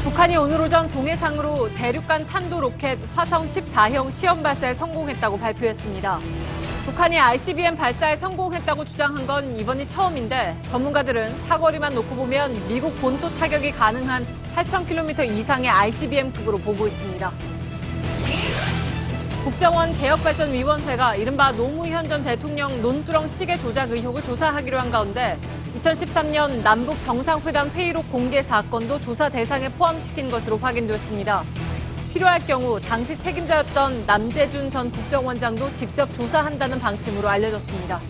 북한이 오늘 오전 동해상으로 대륙간 탄도 로켓 화성 14형 시험 발사에 성공했다고 발표했습니다. 북한이 ICBM 발사에 성공했다고 주장한 건 이번이 처음인데 전문가들은 사거리만 놓고 보면 미국 본토 타격이 가능한 8,000km 이상의 ICBM급으로 보고 있습니다. 국정원 개혁발전위원회가 이른바 노무현 전 대통령 논두렁 시계 조작 의혹을 조사하기로 한 가운데 2013년 남북 정상회담 회의록 공개 사건도 조사 대상에 포함시킨 것으로 확인됐습니다. 필요할 경우 당시 책임자였던 남재준 전 국정원장도 직접 조사한다는 방침으로 알려졌습니다.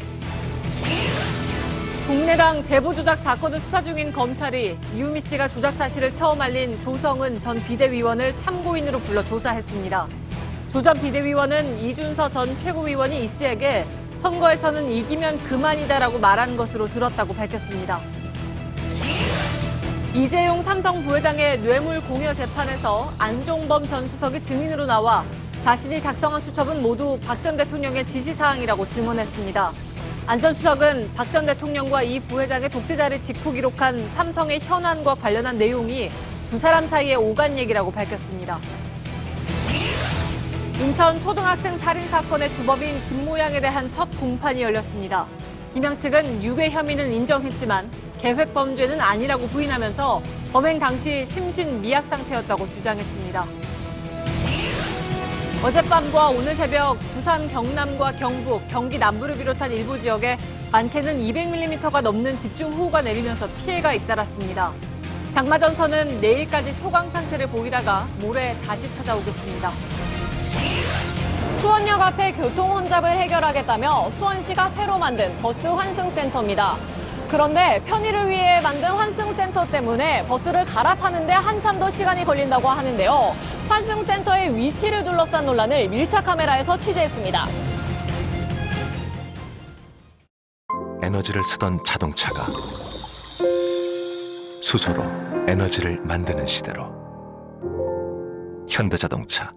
국내당 제보 조작 사건을 수사 중인 검찰이 이유미 씨가 조작 사실을 처음 알린 조성은 전 비대위원을 참고인으로 불러 조사했습니다. 조 전 비대위원은 이준서 전 최고위원이 이 씨에게 선거에서는 이기면 그만이다라고 말한 것으로 들었다고 밝혔습니다. 이재용 삼성 부회장의 뇌물 공여 재판에서 안종범 전 수석이 증인으로 나와 자신이 작성한 수첩은 모두 박 전 대통령의 지시사항이라고 증언했습니다. 안 전 수석은 박 전 대통령과 이 부회장의 독재자를 직후 기록한 삼성의 현안과 관련한 내용이 두 사람 사이의 오간 얘기라고 밝혔습니다. 인천 초등학생 살인 사건의 주범인 김모양에 대한 첫 공판이 열렸습니다. 김양 측은 유괴 혐의는 인정했지만 계획 범죄는 아니라고 부인하면서 범행 당시 심신 미약 상태였다고 주장했습니다. 어젯밤과 오늘 새벽 부산 경남과 경북, 경기 남부를 비롯한 일부 지역에 많게는 200mm가 넘는 집중호우가 내리면서 피해가 잇따랐습니다. 장마전선은 내일까지 소강 상태를 보이다가 모레 다시 찾아오겠습니다. 수원역 앞에 교통 혼잡을 해결하겠다며 수원시가 새로 만든 버스 환승센터입니다. 그런데 편의를 위해 만든 환승센터 때문에 버스를 갈아타는데 한참 더 시간이 걸린다고 하는데요. 환승센터의 위치를 둘러싼 논란을 밀착 카메라에서 취재했습니다. 에너지를 쓰던 자동차가 수소로 에너지를 만드는 시대로 현대자동차.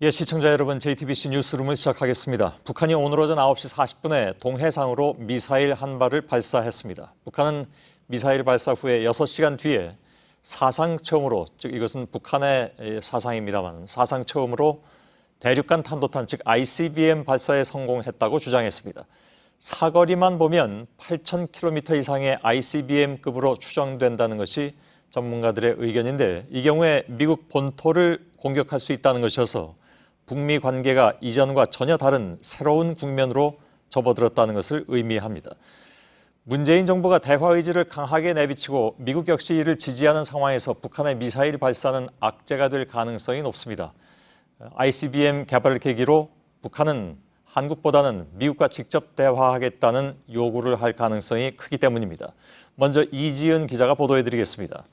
예, 시청자 여러분, JTBC 뉴스룸을 시작하겠습니다. 북한이 오늘 오전 9시 40분에 동해상으로 미사일 한 발을 발사했습니다. 북한은 미사일 발사 후에 6시간 뒤에 사상 처음으로, 즉 이것은 북한의 사상입니다만 사상 처음으로 대륙간 탄도탄, 즉 ICBM 발사에 성공했다고 주장했습니다. 사거리만 보면 8,000km 이상의 ICBM급으로 추정된다는 것이 전문가들의 의견인데, 이 경우에 미국 본토를 공격할 수 있다는 것이어서 북미 관계가 이전과 전혀 다른 새로운 국면으로 접어들었다는 것을 의미합니다. 문재인 정부가 대화 의지를 강하게 내비치고 미국 역시 이를 지지하는 상황에서 북한의 미사일 발사는 악재가 될 가능성이 높습니다. ICBM 개발을 계기로 북한은 한국보다는 미국과 직접 대화하겠다는 요구를 할 가능성이 크기 때문입니다. 먼저 이지은 기자가 보도해드리겠습니다.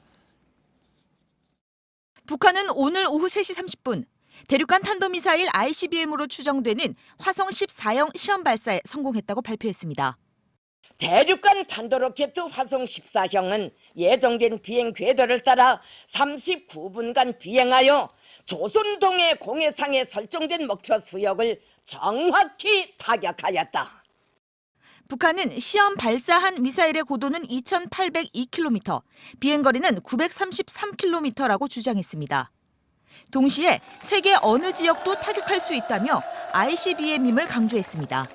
북한은 오늘 오후 3시 30분 대륙간 탄도미사일 ICBM으로 추정되는 화성 14형 시험 발사에 성공했다고 발표했습니다. 대륙간 탄도로켓 화성 14형은 예정된 비행 궤도를 따라 39분간 비행하여 조선동해 공해상에 설정된 목표 수역을 정확히 타격하였다. 북한은 시험 발사한 미사일의 고도는 2,802km, 비행거리는 933km라고 주장했습니다. 동시에 세계 어느 지역도 타격할 수 있다며 ICBM임을 강조했습니다.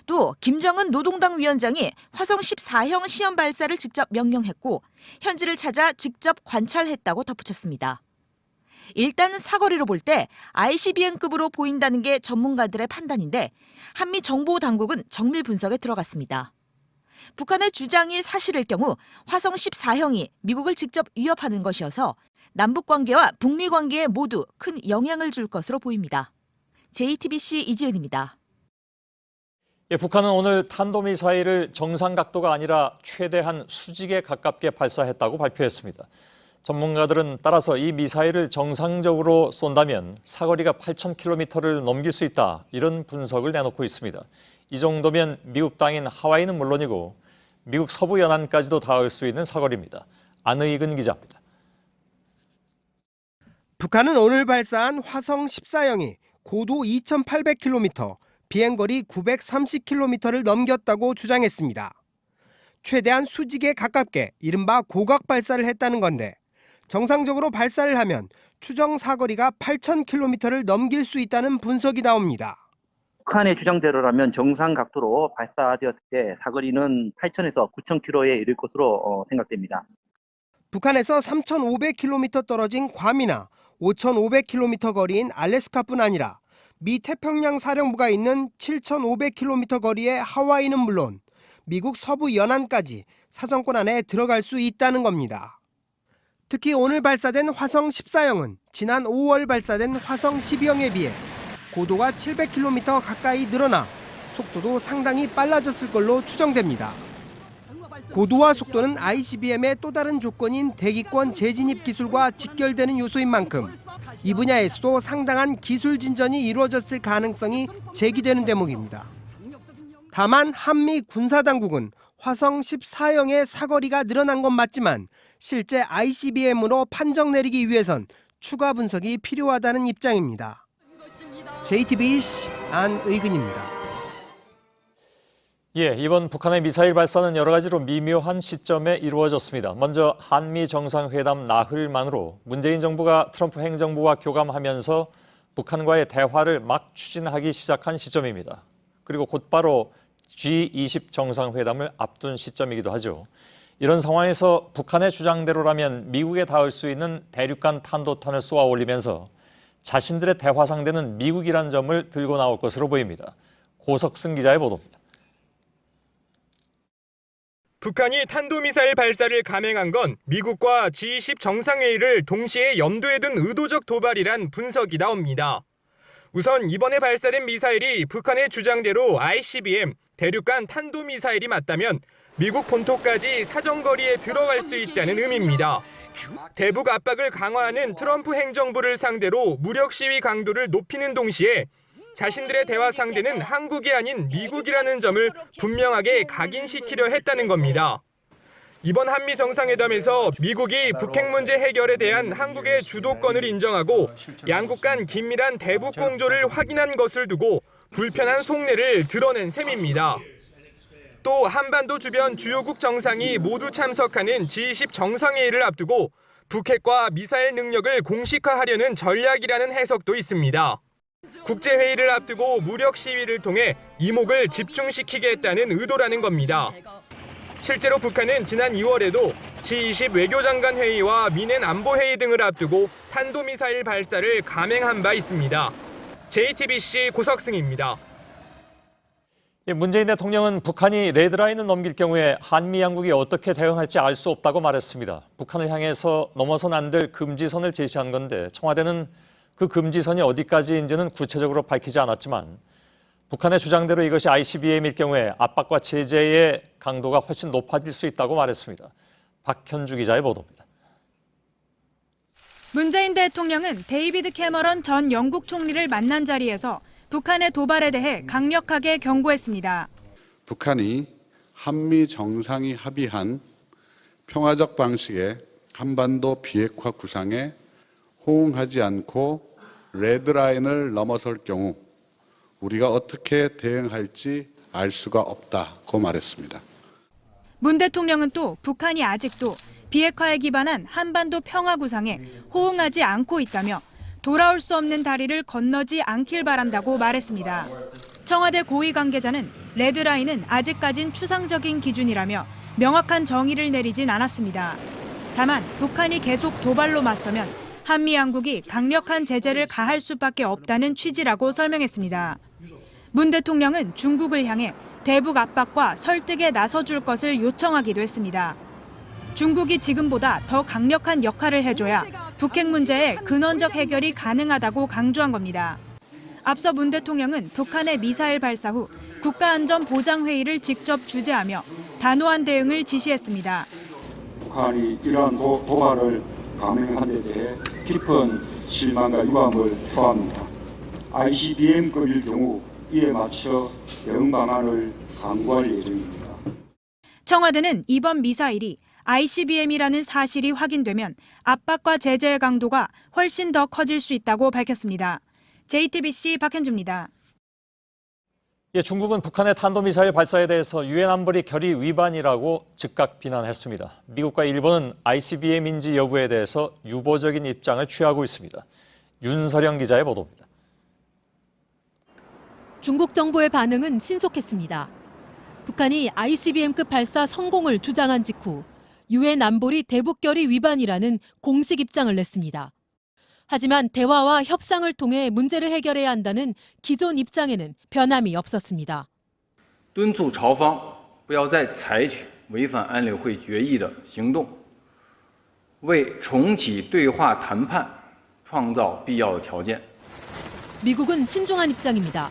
또 김정은 노동당 위원장이 화성 14형 시험 발사를 직접 명령했고 현지를 찾아 직접 관찰했다고 덧붙였습니다. 일단 사거리로 볼 때 ICBM급으로 보인다는 게 전문가들의 판단인데 한미 정보 당국은 정밀 분석에 들어갔습니다. 북한의 주장이 사실일 경우 화성 14형이 미국을 직접 위협하는 것이어서 남북 관계와 북미 관계에 모두 큰 영향을 줄 것으로 보입니다. JTBC 이지은입니다. 예, 북한은 오늘 탄도미사일을 정상 각도가 아니라 최대한 수직에 가깝게 발사했다고 발표했습니다. 전문가들은 따라서 이 미사일을 정상적으로 쏜다면 사거리가 8,000km를 넘길 수 있다, 이런 분석을 내놓고 있습니다. 이 정도면 미국 땅인 하와이는 물론이고 미국 서부 연안까지도 닿을 수 있는 사거리입니다. 안의근 기자입니다. 북한은 오늘 발사한 화성 14형이 고도 2,800km, 비행거리 930km를 넘겼다고 주장했습니다. 최대한 수직에 가깝게 이른바 고각 발사를 했다는 건데 정상적으로 발사를 하면 추정 사거리가 8,000km를 넘길 수 있다는 분석이 나옵니다. 북한의 주장대로라면 정상 각도로 발사되었을 때 사거리는 8,000에서 9,000km에 이를 것으로 생각됩니다. 북한에서 3,500km 떨어진 괌이나 5,500km 거리인 알래스카뿐 아니라 미 태평양 사령부가 있는 7,500km 거리의 하와이는 물론 미국 서부 연안까지 사정권 안에 들어갈 수 있다는 겁니다. 특히 오늘 발사된 화성 14형은 지난 5월 발사된 화성 12형에 비해 고도가 700km 가까이 늘어나 속도도 상당히 빨라졌을 걸로 추정됩니다. 고도와 속도는 ICBM의 또 다른 조건인 대기권 재진입 기술과 직결되는 요소인 만큼 이 분야에서도 상당한 기술 진전이 이루어졌을 가능성이 제기되는 대목입니다. 다만 한미 군사당국은 화성 14형의 사거리가 늘어난 건 맞지만 실제 ICBM으로 판정 내리기 위해선 추가 분석이 필요하다는 입장입니다. JTBC 안의근입니다. 이번 북한의 미사일 발사는 여러 가지로 미묘한 시점에 이루어졌습니다. 먼저 한미 정상회담 나흘만으로 문재인 정부가 트럼프 행정부와 교감하면서 북한과의 대화를 막 추진하기 시작한 시점입니다. 그리고 곧바로 G20 정상회담을 앞둔 시점이기도 하죠. 이런 상황에서 북한의 주장대로라면 미국에 닿을 수 있는 대륙간 탄도탄을 쏘아 올리면서 자신들의 대화 상대는 미국이란 점을 들고 나올 것으로 보입니다. 고석승 기자의 보도입니다. 북한이 탄도미사일 발사를 감행한 건 미국과 G20 정상회의를 동시에 염두에 둔 의도적 도발이란 분석이 나옵니다. 우선 이번에 발사된 미사일이 북한의 주장대로 ICBM, 대륙간 탄도미사일이 맞다면 미국 본토까지 사정거리에 들어갈 수 있다는 의미입니다. 대북 압박을 강화하는 트럼프 행정부를 상대로 무력 시위 강도를 높이는 동시에 자신들의 대화 상대는 한국이 아닌 미국이라는 점을 분명하게 각인시키려 했다는 겁니다. 이번 한미 정상회담에서 미국이 북핵 문제 해결에 대한 한국의 주도권을 인정하고 양국 간 긴밀한 대북 공조를 확인한 것을 두고 불편한 속내를 드러낸 셈입니다. 또 한반도 주변 주요국 정상이 모두 참석하는 G20 정상회의를 앞두고 북핵과 미사일 능력을 공식화하려는 전략이라는 해석도 있습니다. 국제회의를 앞두고 무력 시위를 통해 이목을 집중시키겠다는 의도라는 겁니다. 실제로 북한은 지난 2월에도 G20 외교장관 회의와 미넨 안보회의 등을 앞두고 탄도미사일 발사를 감행한 바 있습니다. JTBC 고석승입니다. 문재인 대통령은 북한이 레드라인을 넘길 경우에 한미 양국이 어떻게 대응할지 알 수 없다고 말했습니다. 북한을 향해서 넘어선 안 될 금지선을 제시한 건데 청와대는 그 금지선이 어디까지인지는 구체적으로 밝히지 않았지만 북한의 주장대로 이것이 ICBM일 경우에 압박과 제재의 강도가 훨씬 높아질 수 있다고 말했습니다. 박현주 기자의 보도입니다. 문재인 대통령은 데이비드 캐머런 전 영국 총리를 만난 자리에서 북한의 도발에 대해 강력하게 경고했습니다. 북한이 한미 정상이 합의한 평화적 방식의 한반도 비핵화 구상에 호응하지 않고 레드라인을 넘어설 경우 우리가 어떻게 대응할지 알 수가 없다고 말했습니다. 문 대통령은 또 북한이 아직도 비핵화에 기반한 한반도 평화 구상에 호응하지 않고 있다며 돌아올 수 없는 다리를 건너지 않길 바란다고 말했습니다. 청와대 고위 관계자는 레드라인은 아직까진 추상적인 기준이라며 명확한 정의를 내리진 않았습니다. 다만 북한이 계속 도발로 맞서면 한미 양국이 강력한 제재를 가할 수밖에 없다는 취지라고 설명했습니다. 문 대통령은 중국을 향해 대북 압박과 설득에 나서줄 것을 요청하기도 했습니다. 중국이 지금보다 더 강력한 역할을 해줘야 북핵 문제의 근원적 해결이 가능하다고 강조한 겁니다. 앞서 문 대통령은 북한의 미사일 발사 후 국가안전보장회의를 직접 주재하며 단호한 대응을 지시했습니다. 북한이 이러한 도발을 감행한 데 대해 깊은 실망과 유감을 표합니다. ICBM급일 경우 이에 맞춰 대응 방안을 강구할 예정입니다. 청와대는 이번 미사일이 ICBM이라는 사실이 확인되면 압박과 제재의 강도가 훨씬 더 커질 수 있다고 밝혔습니다. JTBC 박현주입니다. 예, 중국은 북한의 탄도미사일 발사에 대해서 유엔 안보리 결의 위반이라고 즉각 비난했습니다. 미국과 일본은 ICBM인지 여부에 대해서 유보적인 입장을 취하고 있습니다. 윤서령 기자의 보도입니다. 중국 정부의 반응은 신속했습니다. 북한이 ICBM급 발사 성공을 주장한 직후 유엔 안보리 대북결의 위반이라는 공식 입장을 냈습니다. 하지만 대화와 협상을 통해 문제를 해결해야 한다는 기존 입장에는 변함이 없었습니다. 敦促朝方不要再采取违反安理会决议的行动，为重启对话谈判创造必要的条件。 미국은 신중한 입장입니다.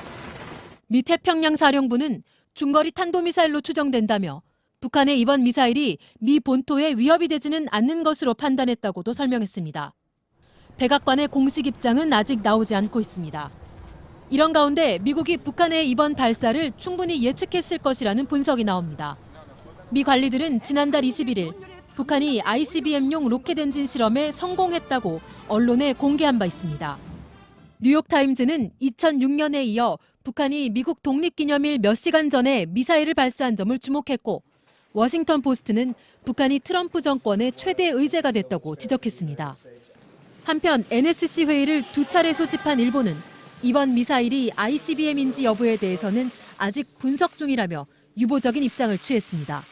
미 태평양 사령부는 중거리 탄도미사일로 추정된다며 북한의 이번 미사일이 미 본토에 위협이 되지는 않는 것으로 판단했다고도 설명했습니다. 백악관의 공식 입장은 아직 나오지 않고 있습니다. 이런 가운데 미국이 북한의 이번 발사를 충분히 예측했을 것이라는 분석이 나옵니다. 미 관리들은 지난달 21일 북한이 ICBM용 로켓 엔진 실험에 성공했다고 언론에 공개한 바 있습니다. 뉴욕타임즈는 2006년에 이어 북한이 미국 독립기념일 몇 시간 전에 미사일을 발사한 점을 주목했고 워싱턴 포스트는 북한이 트럼프 정권의 최대 의제가 됐다고 지적했습니다. 한편 NSC 회의를 2차례 소집한 일본은 이번 미사일이 ICBM인지 여부에 대해서는 아직 분석 중이라며 유보적인 입장을 취했습니다.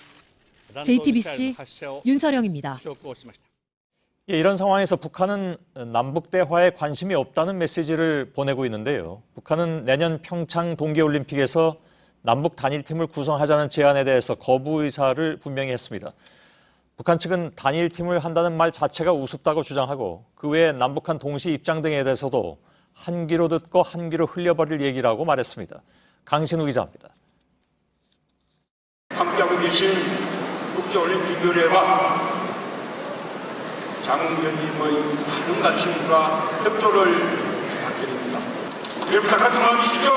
JTBC 윤서령입니다. 예, 이런 상황에서 북한은 남북 대화에 관심이 없다는 메시지를 보내고 있는데요. 북한은 내년 평창 동계올림픽에서 남북 단일팀을 구성하자는 제안에 대해서 거부 의사를 분명히 했습니다. 북한 측은 단일팀을 한다는 말 자체가 우습다고 주장하고 그 외에 남북한 동시 입장 등에 대해서도 한 귀로 듣고 한 귀로 흘려버릴 얘기라고 말했습니다. 강신우 기자입니다. 함께하고 계신 국제올림픽위원회와 장 위원님의 많은 관심과 협조를 부탁드립니다. 네, 부탁 들어주시죠.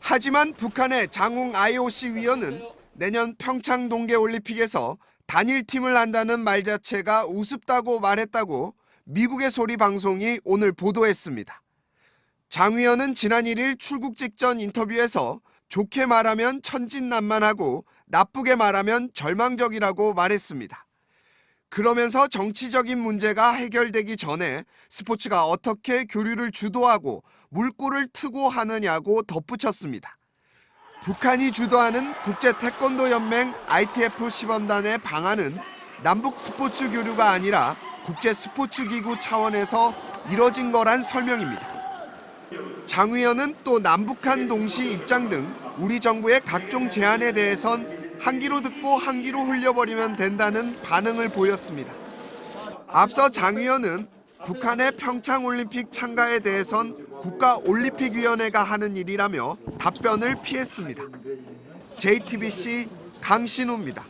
하지만 북한의 장웅 IOC 위원은 내년 평창 동계올림픽에서 단일팀을 한다는 말 자체가 우습다고 말했다고 미국의 소리 방송이 오늘 보도했습니다. 장 위원은 지난 1일 출국 직전 인터뷰에서 좋게 말하면 천진난만하고 나쁘게 말하면 절망적이라고 말했습니다. 그러면서 정치적인 문제가 해결되기 전에 스포츠가 어떻게 교류를 주도하고 물꼬를 트고 하느냐고 덧붙였습니다. 북한이 주도하는 국제태권도연맹 ITF 시범단의 방안은 남북 스포츠 교류가 아니라 국제스포츠기구 차원에서 이뤄진 거란 설명입니다. 장 위원은 또 남북한 동시 입장 등 우리 정부의 각종 제안에 대해선 한 귀로 듣고 한 귀로 흘려버리면 된다는 반응을 보였습니다. 앞서 장 위원은 북한의 평창올림픽 참가에 대해선 국가올림픽위원회가 하는 일이라며 답변을 피했습니다. JTBC 강신우입니다.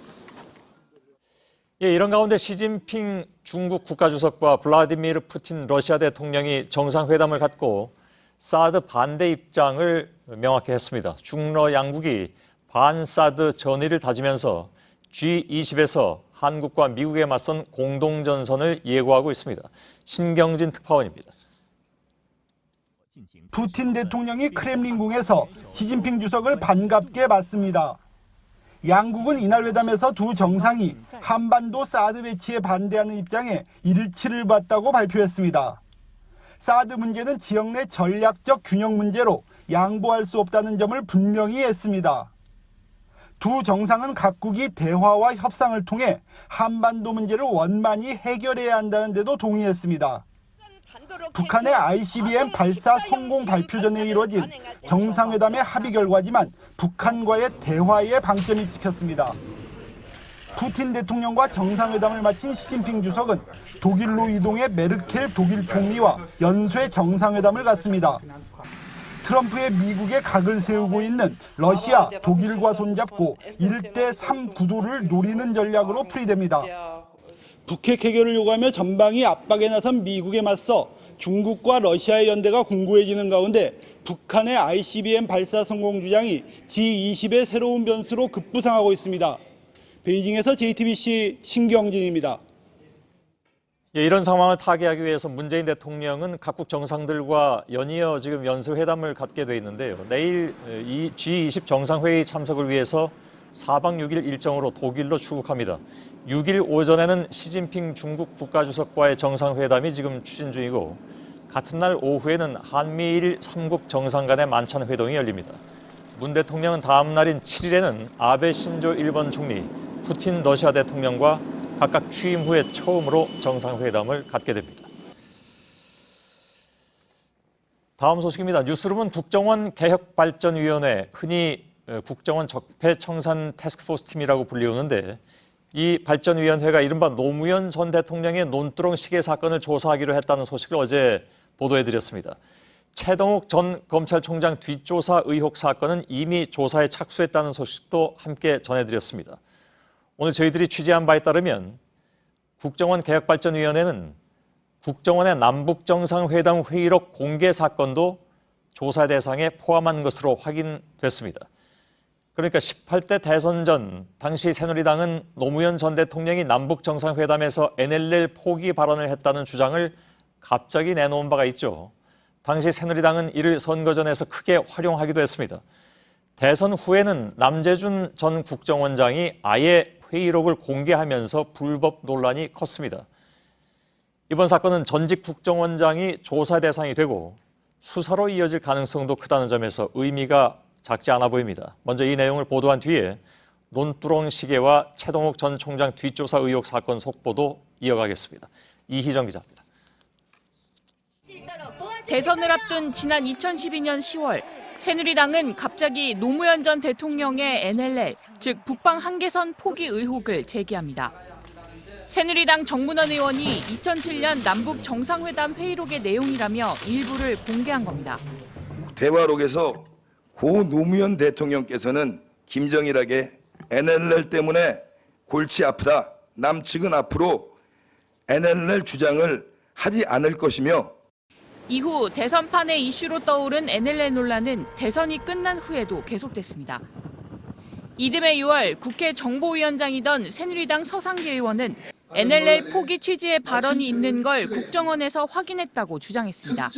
예, 이런 가운데 시진핑 중국 국가주석과 블라디미르 푸틴 러시아 대통령이 정상회담을 갖고 사드 반대 입장을 명확히 했습니다. 중러 양국이 반사드 전의를 다지면서 G20에서 한국과 미국에 맞선 공동전선을 예고하고 있습니다. 신경진 특파원입니다. 푸틴 대통령이 크렘린궁에서 시진핑 주석을 반갑게 맞습니다. 양국은 이날 회담에서 두 정상이 한반도 사드 배치에 반대하는 입장에 일치를 봤다고 발표했습니다. 사드 문제는 지역 내 전략적 균형 문제로 양보할 수 없다는 점을 분명히 했습니다. 두 정상은 각국이 대화와 협상을 통해 한반도 문제를 원만히 해결해야 한다는 데도 동의했습니다. 북한의 ICBM 발사 성공 발표 전에 이뤄진 정상회담의 합의 결과지만 북한과의 대화에 방점이 찍혔습니다. 푸틴 대통령과 정상회담을 마친 시진핑 주석은 독일로 이동해 메르켈 독일 총리와 연쇄 정상회담을 갖습니다. 트럼프의 미국에 각을 세우고 있는 러시아, 독일과 손잡고 1대3 구도를 노리는 전략으로 풀이됩니다. 북핵 해결을 요구하며 전방위 압박에 나선 미국에 맞서 중국과 러시아의 연대가 공고해지는 가운데 북한의 ICBM 발사 성공 주장이 G20의 새로운 변수로 급부상하고 있습니다. 베이징에서 JTBC 신경진입니다. 예, 이런 상황을 타개하기 위해서 문재인 대통령은 각국 정상들과 연이어 지금 연설회담을 갖게 돼 있는데요. 내일 이 G20 정상회의 참석을 위해서 4박 6일 일정으로 독일로 출국합니다. 6일 오전에는 시진핑 중국 국가주석과의 정상회담이 지금 추진 중이고 같은 날 오후에는 한미일 3국 정상 간의 만찬 회동이 열립니다. 문 대통령은 다음 날인 7일에는 아베 신조 일본 총리, 푸틴 러시아 대통령과 각각 취임 후에 처음으로 정상회담을 갖게 됩니다. 다음 소식입니다. 뉴스룸은 국정원 개혁발전위원회, 흔히 국정원 적폐청산 태스크포스 팀이라고 불리우는데 이 발전위원회가 이른바 노무현 전 대통령의 논두렁 시계 사건을 조사하기로 했다는 소식을 어제 보도해드렸습니다. 최동욱 전 검찰총장 뒷조사 의혹 사건은 이미 조사에 착수했다는 소식도 함께 전해드렸습니다. 오늘 저희들이 취재한 바에 따르면 국정원 개혁발전위원회는 국정원의 남북정상회담 회의록 공개 사건도 조사 대상에 포함한 것으로 확인됐습니다. 그러니까 18대 대선 전 당시 새누리당은 노무현 전 대통령이 남북정상회담에서 NLL 포기 발언을 했다는 주장을 갑자기 내놓은 바가 있죠. 당시 새누리당은 이를 선거전에서 크게 활용하기도 했습니다. 대선 후에는 남재준 전 국정원장이 아예 회의록을 공개하면서 불법 논란이 컸습니다. 이번 사건은 전직 국정원장이 조사 대상이 되고 수사로 이어질 가능성도 크다는 점에서 의미가 작지 않아 보입니다. 먼저 이 내용을 보도한 뒤에 논두렁 시계와 최동욱 전 총장 뒷조사 의혹 사건 속보도 이어가겠습니다. 이희정 기자입니다. 대선을 앞둔 지난 2012년 10월 새누리당은 갑자기 노무현 전 대통령의 NLL, 즉 북방 한계선 포기 의혹을 제기합니다. 새누리당 정문원 의원이 2007년 남북 정상회담 회의록의 내용이라며 일부를 공개한 겁니다. 대화록에서 고 노무현 대통령께서는 김정일에게 NLL 때문에 골치 아프다. 남측은 앞으로 NLL 주장을 하지 않을 것이며 이후 대선판의 이슈로 떠오른 NLL 논란은 대선이 끝난 후에도 계속됐습니다. 이듬해 6월 국회 정보위원장이던 새누리당 서상계 의원은 NLL 포기 취지의 발언이 있는 걸 국정원에서 확인했다고 주장했습니다.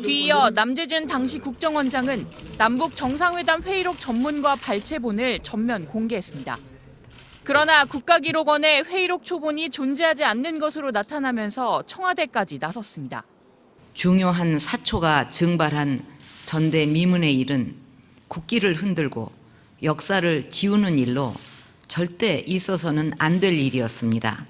뒤이어 남재준 당시 국정원장은 남북 정상회담 회의록 전문과 발췌본을 전면 공개했습니다. 그러나 국가기록원에 회의록 초본이 존재하지 않는 것으로 나타나면서 청와대까지 나섰습니다. 중요한 사초가 증발한 전대미문의 일은 국기를 흔들고 역사를 지우는 일로 절대 있어서는 안 될 일이었습니다.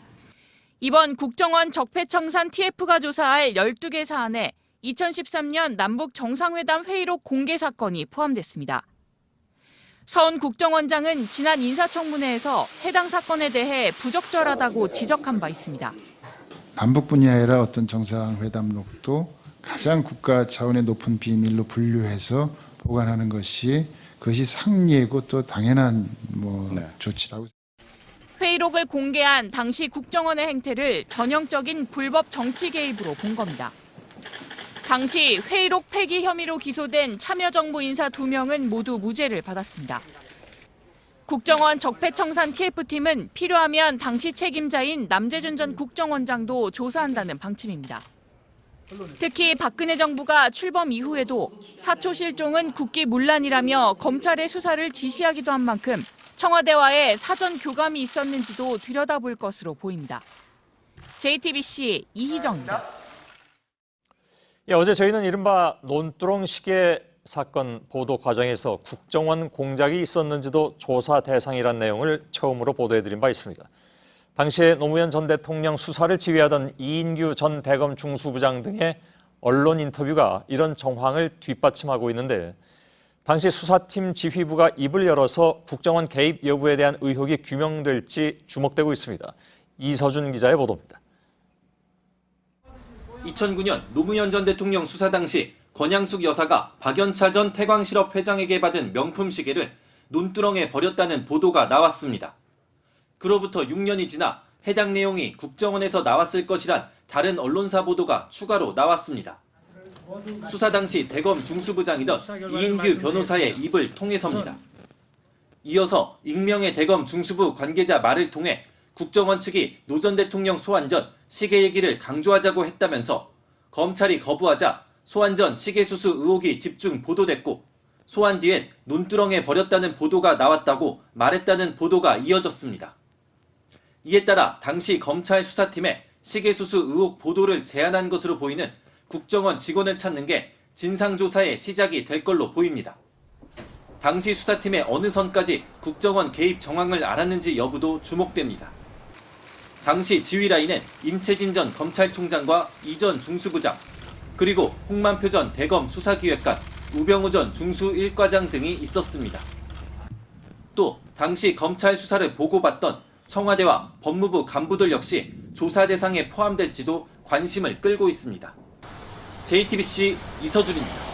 이번 국정원 적폐청산 TF가 조사할 12개 사안에 2013년 남북 정상회담 회의록 공개 사건이 포함됐습니다. 서훈 국정원장은 지난 인사청문회에서 해당 사건에 대해 부적절하다고 지적한 바 있습니다. 남북뿐이 아니라 어떤 정상회담록도 가장 국가 차원의 높은 비밀로 분류해서 보관하는 것이 그것이 상례고 또 당연한 조치라고. 회의록을 공개한 당시 국정원의 행태를 전형적인 불법 정치 개입으로 본 겁니다. 당시 회의록 폐기 혐의로 기소된 참여정부 인사 2명은 모두 무죄를 받았습니다. 국정원 적폐청산 TF팀은 필요하면 당시 책임자인 남재준 전 국정원장도 조사한다는 방침입니다. 특히 박근혜 정부가 출범 이후에도 사초 실종은 국기문란이라며 검찰의 수사를 지시하기도 한 만큼 청와대와의 사전 교감이 있었는지도 들여다볼 것으로 보입니다. JTBC 이희정입니다. 어제 저희는 이른바 논두렁 시계 사건 보도 과정에서 국정원 공작이 있었는지도 조사 대상이란 내용을 처음으로 보도해드린 바 있습니다. 당시에 노무현 전 대통령 수사를 지휘하던 이인규 전 대검 중수부장 등의 언론 인터뷰가 이런 정황을 뒷받침하고 있는데 당시 수사팀 지휘부가 입을 열어서 국정원 개입 여부에 대한 의혹이 규명될지 주목되고 있습니다. 이서준 기자의 보도입니다. 2009년 노무현 전 대통령 수사 당시 권양숙 여사가 박연차 전 태광실업 회장에게 받은 명품 시계를 논두렁에 버렸다는 보도가 나왔습니다. 그로부터 6년이 지나 해당 내용이 국정원에서 나왔을 것이란 다른 언론사 보도가 추가로 나왔습니다. 수사 당시 대검 중수부장이던 이인규 변호사의 입을 통해서입니다. 이어서 익명의 대검 중수부 관계자 말을 통해 국정원 측이 노 전 대통령 소환 전 시계 얘기를 강조하자고 했다면서 검찰이 거부하자 소환 전 시계 수수 의혹이 집중 보도됐고 소환 뒤엔 논두렁에 버렸다는 보도가 나왔다고 말했다는 보도가 이어졌습니다. 이에 따라 당시 검찰 수사팀에 시계 수수 의혹 보도를 제안한 것으로 보이는 국정원 직원을 찾는 게 진상조사의 시작이 될 걸로 보입니다. 당시 수사팀의 어느 선까지 국정원 개입 정황을 알았는지 여부도 주목됩니다. 당시 지휘라인은 임채진 전 검찰총장과 이 전 중수부장, 그리고 홍만표 전 대검 수사기획관, 우병우 전 중수 1과장 등이 있었습니다. 또 당시 검찰 수사를 보고받던 청와대와 법무부 간부들 역시 조사 대상에 포함될지도 관심을 끌고 있습니다. JTBC 이서준입니다.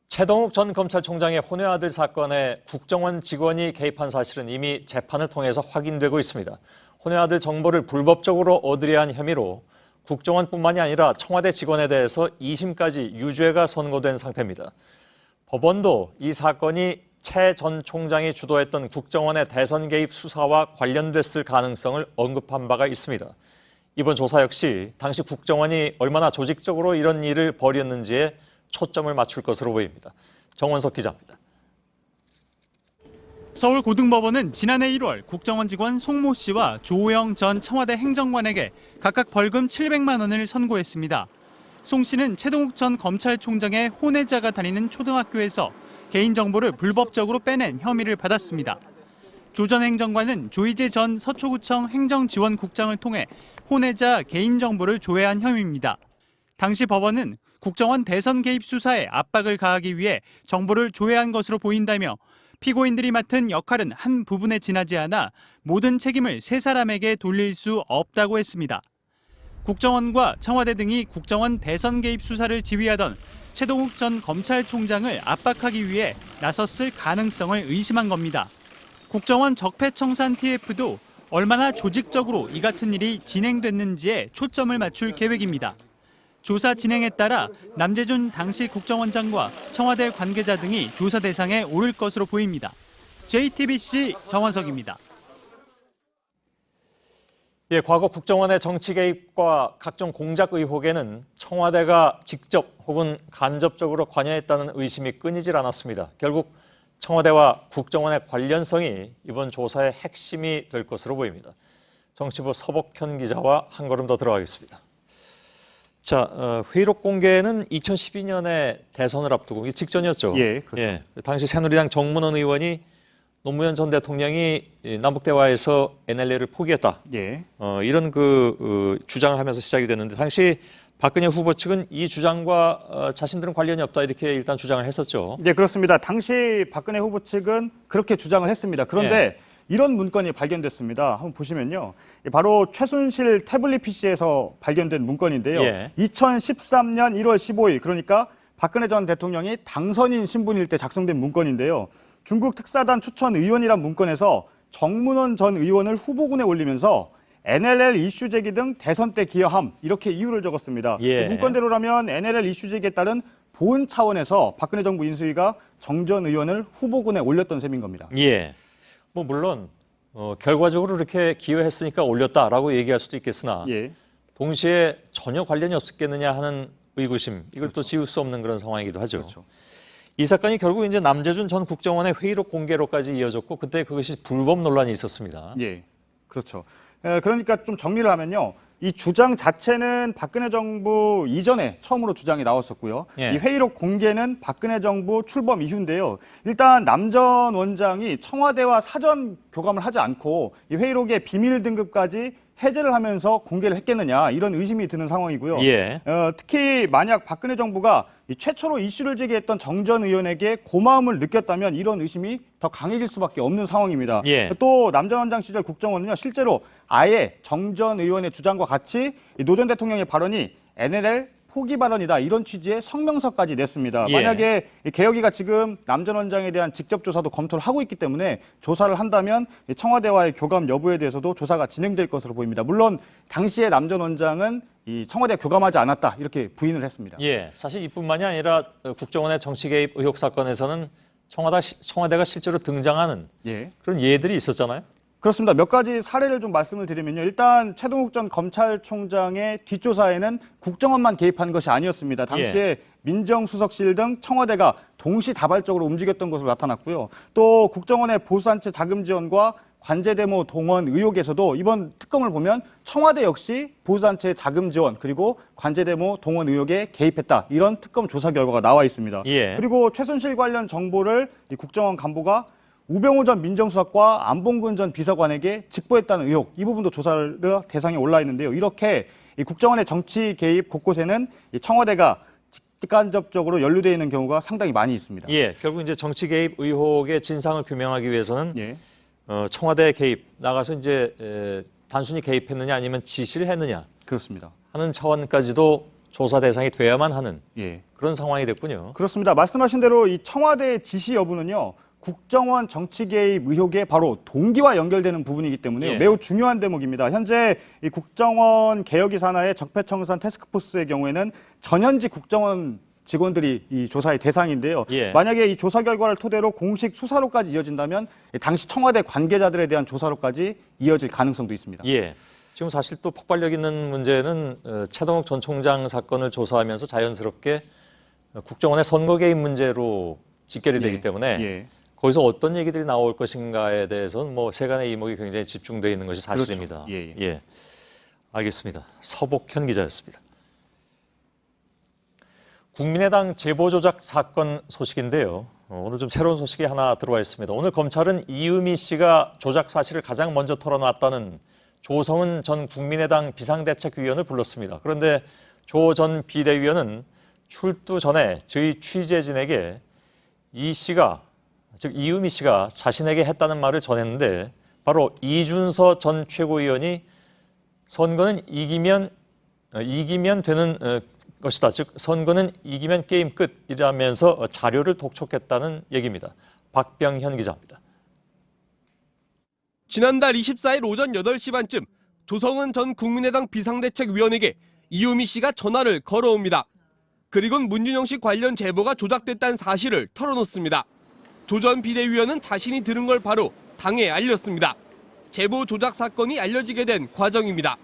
최동욱 전 검찰총장의 혼외 아들 사건에 국정원 직원이 개입한 사실은 이미 재판을 통해서 확인되고 있습니다. 혼외 아들 정보를 불법적으로 얻으려 한 혐의로 국정원뿐만이 아니라 청와대 직원에 대해서 2심까지 유죄가 선고된 상태입니다. 법원도 이 사건이 최 전 총장이 주도했던 국정원의 대선 개입 수사와 관련됐을 가능성을 언급한 바가 있습니다. 이번 조사 역시 당시 국정원이 얼마나 조직적으로 이런 일을 벌였는지에 초점을 맞출 것으로 보입니다. 정원석 기자입니다. 서울고등법원은 지난해 1월 국정원 직원 송모 씨와 조호영 전 청와대 행정관에게 각각 벌금 700만 원을 선고했습니다. 송 씨는 최동욱 전 검찰총장의 혼외자가 다니는 초등학교에서 개인정보를 불법적으로 빼낸 혐의를 받았습니다. 조 전 행정관은 조희재 전 서초구청 행정지원국장을 통해 혼외자 개인정보를 조회한 혐의입니다. 당시 법원은 국정원 대선 개입 수사에 압박을 가하기 위해 정보를 조회한 것으로 보인다며 피고인들이 맡은 역할은 한 부분에 지나지 않아 모든 책임을 세 사람에게 돌릴 수 없다고 했습니다. 국정원과 청와대 등이 국정원 대선 개입 수사를 지휘하던 최동욱 전 검찰총장을 압박하기 위해 나섰을 가능성을 의심한 겁니다. 국정원 적폐청산 TF도 얼마나 조직적으로 이 같은 일이 진행됐는지에 초점을 맞출 계획입니다. 조사 진행에 따라 남재준 당시 국정원장과 청와대 관계자 등이 조사 대상에 오를 것으로 보입니다. JTBC 정원석입니다. 예, 과거 국정원의 정치 개입과 각종 공작 의혹에는 청와대가 직접 혹은 간접적으로 관여했다는 의심이 끊이질 않았습니다. 결국 청와대와 국정원의 관련성이 이번 조사의 핵심이 될 것으로 보입니다. 정치부 서복현 기자와 한 걸음 더 들어가겠습니다. 자, 회의록 공개는 2012년에 대선을 앞두고 직전이었죠. 예, 그렇죠. 예, 당시 새누리당 정문원 의원이 노무현 전 대통령이 남북대화에서 NLL을 포기했다. 예. 이런 주장을 하면서 시작이 됐는데 당시 박근혜 후보 측은 이 주장과 자신들은 관련이 없다 이렇게 일단 주장을 했었죠. 네, 그렇습니다. 당시 박근혜 후보 측은 그렇게 주장을 했습니다. 그런데 예. 이런 문건이 발견됐습니다. 한번 보시면요. 바로 최순실 태블릿 PC에서 발견된 문건인데요. 예. 2013년 1월 15일, 그러니까 박근혜 전 대통령이 당선인 신분일 때 작성된 문건인데요. 중국 특사단 추천 의원이란 문건에서 정문원 전 의원을 후보군에 올리면서 NLL 이슈 제기 등 대선 때 기여함 이렇게 이유를 적었습니다. 예. 문건대로라면 NLL 이슈 제기에 따른 보훈 차원에서 박근혜 정부 인수위가 정 전 의원을 후보군에 올렸던 셈인 겁니다. 예. 뭐 물론 결과적으로 이렇게 기여했으니까 올렸다라고 얘기할 수도 있겠으나 예. 동시에 전혀 관련이 없었겠느냐 하는 의구심 이걸 또 지울 수 없는 그런 상황이기도 하죠. 그렇죠. 이 사건이 결국 이제 남재준 전 국정원의 회의록 공개로까지 이어졌고 그때 그것이 불법 논란이 있었습니다. 예, 그렇죠. 그러니까 좀 정리를 하면요. 이 주장 자체는 박근혜 정부 이전에 처음으로 주장이 나왔었고요. 예. 이 회의록 공개는 박근혜 정부 출범 이후인데요. 일단 남 전 원장이 청와대와 사전 교감을 하지 않고 이 회의록의 비밀 등급까지 해제를 하면서 공개를 했겠느냐 이런 의심이 드는 상황이고요. 예. 특히 만약 박근혜 정부가 이 최초로 이슈를 제기했던 정 전 의원에게 고마움을 느꼈다면 이런 의심이 더 강해질 수밖에 없는 상황입니다. 예. 또 남 전 원장 시절 국정원은요 실제로 아예 정 전 의원의 주장과 같이 노 전 대통령의 발언이 NLL 포기 발언이다 이런 취지의 성명서까지 냈습니다. 예. 만약에 개혁위가 지금 남 전 원장에 대한 직접 조사도 검토를 하고 있기 때문에 조사를 한다면 청와대와의 교감 여부에 대해서도 조사가 진행될 것으로 보입니다. 물론 당시에 남 전 원장은 이 청와대 교감하지 않았다 이렇게 부인을 했습니다. 예, 사실 이뿐만이 아니라 국정원의 정치 개입 의혹 사건에서는 청와대가 실제로 등장하는 예. 그런 예들이 있었잖아요. 그렇습니다. 몇 가지 사례를 좀 말씀을 드리면요. 일단 최동욱 전 검찰총장의 뒷조사에는 국정원만 개입한 것이 아니었습니다. 당시에 민정수석실 등 청와대가 동시다발적으로 움직였던 것으로 나타났고요. 또 국정원의 보수단체 자금 지원과 관제대모 동원 의혹에서도 이번 특검을 보면 청와대 역시 보수단체 자금 지원 그리고 관제대모 동원 의혹에 개입했다. 이런 특검 조사 결과가 나와 있습니다. 그리고 최순실 관련 정보를 이 국정원 간부가 우병우 전 민정수석과 안봉근 전 비서관에게 직보했다는 의혹, 이 부분도 조사를 대상에 올라 있는데요. 이렇게 이 국정원의 정치 개입 곳곳에는 이 청와대가 직간접적으로 연루되어 있는 경우가 상당히 많이 있습니다. 결국 이제 정치 개입 의혹의 진상을 규명하기 위해서는 청와대 개입 나가서 이제 단순히 개입했느냐 아니면 지시를 했느냐 그렇습니다. 하는 차원까지도 조사 대상이 돼야만 하는 그런 상황이 됐군요. 그렇습니다. 말씀하신 대로 이 청와대의 지시 여부는요. 국정원 정치 개입 의혹의 바로 동기와 연결되는 부분이기 때문에 매우 중요한 대목입니다. 현재 이 국정원 개혁이 산하의 적폐청산 태스크포스의 경우에는 전현직 국정원 직원들이 이 조사의 대상인데요. 만약에 이 조사 결과를 토대로 공식 수사로까지 이어진다면 당시 청와대 관계자들에 대한 조사로까지 이어질 가능성도 있습니다. 지금 사실 또 폭발력 있는 문제는 최동욱 전 총장 사건을 조사하면서 자연스럽게 국정원의 선거 개입 문제로 직결이 되기 때문에 거기서 어떤 얘기들이 나올 것인가에 대해서는 뭐 세간의 이목이 굉장히 집중되어 있는 것이 사실입니다. 그렇죠. 알겠습니다. 서복현 기자였습니다. 국민의당 제보 조작 사건 소식인데요. 오늘 좀 새로운 소식이 하나 들어와 있습니다. 오늘 검찰은 이유미 씨가 조작 사실을 가장 먼저 털어놨다는 조성은 전 국민의당 비상대책위원을 불렀습니다. 그런데 조 전 비대위원은 출두 전에 저희 취재진에게 이 씨가 즉 이유미 씨가 자신에게 했다는 말을 전했는데 바로 이준서 전 최고위원이 선거는 이기면 되는 것이다. 즉 선거는 이기면 게임 끝이라면서 자료를 독촉했다는 얘기입니다. 박병현 기자입니다. 지난달 24일 오전 8시 반쯤 조성은 전 국민의당 비상대책위원에게 이유미 씨가 전화를 걸어옵니다. 그리고는 문준영 씨 관련 제보가 조작됐다는 사실을 털어놓습니다. 조 전 비대위원은 자신이 들은 걸 바로 당에 알렸습니다. 제보 조작 사건이 알려지게 된 과정입니다.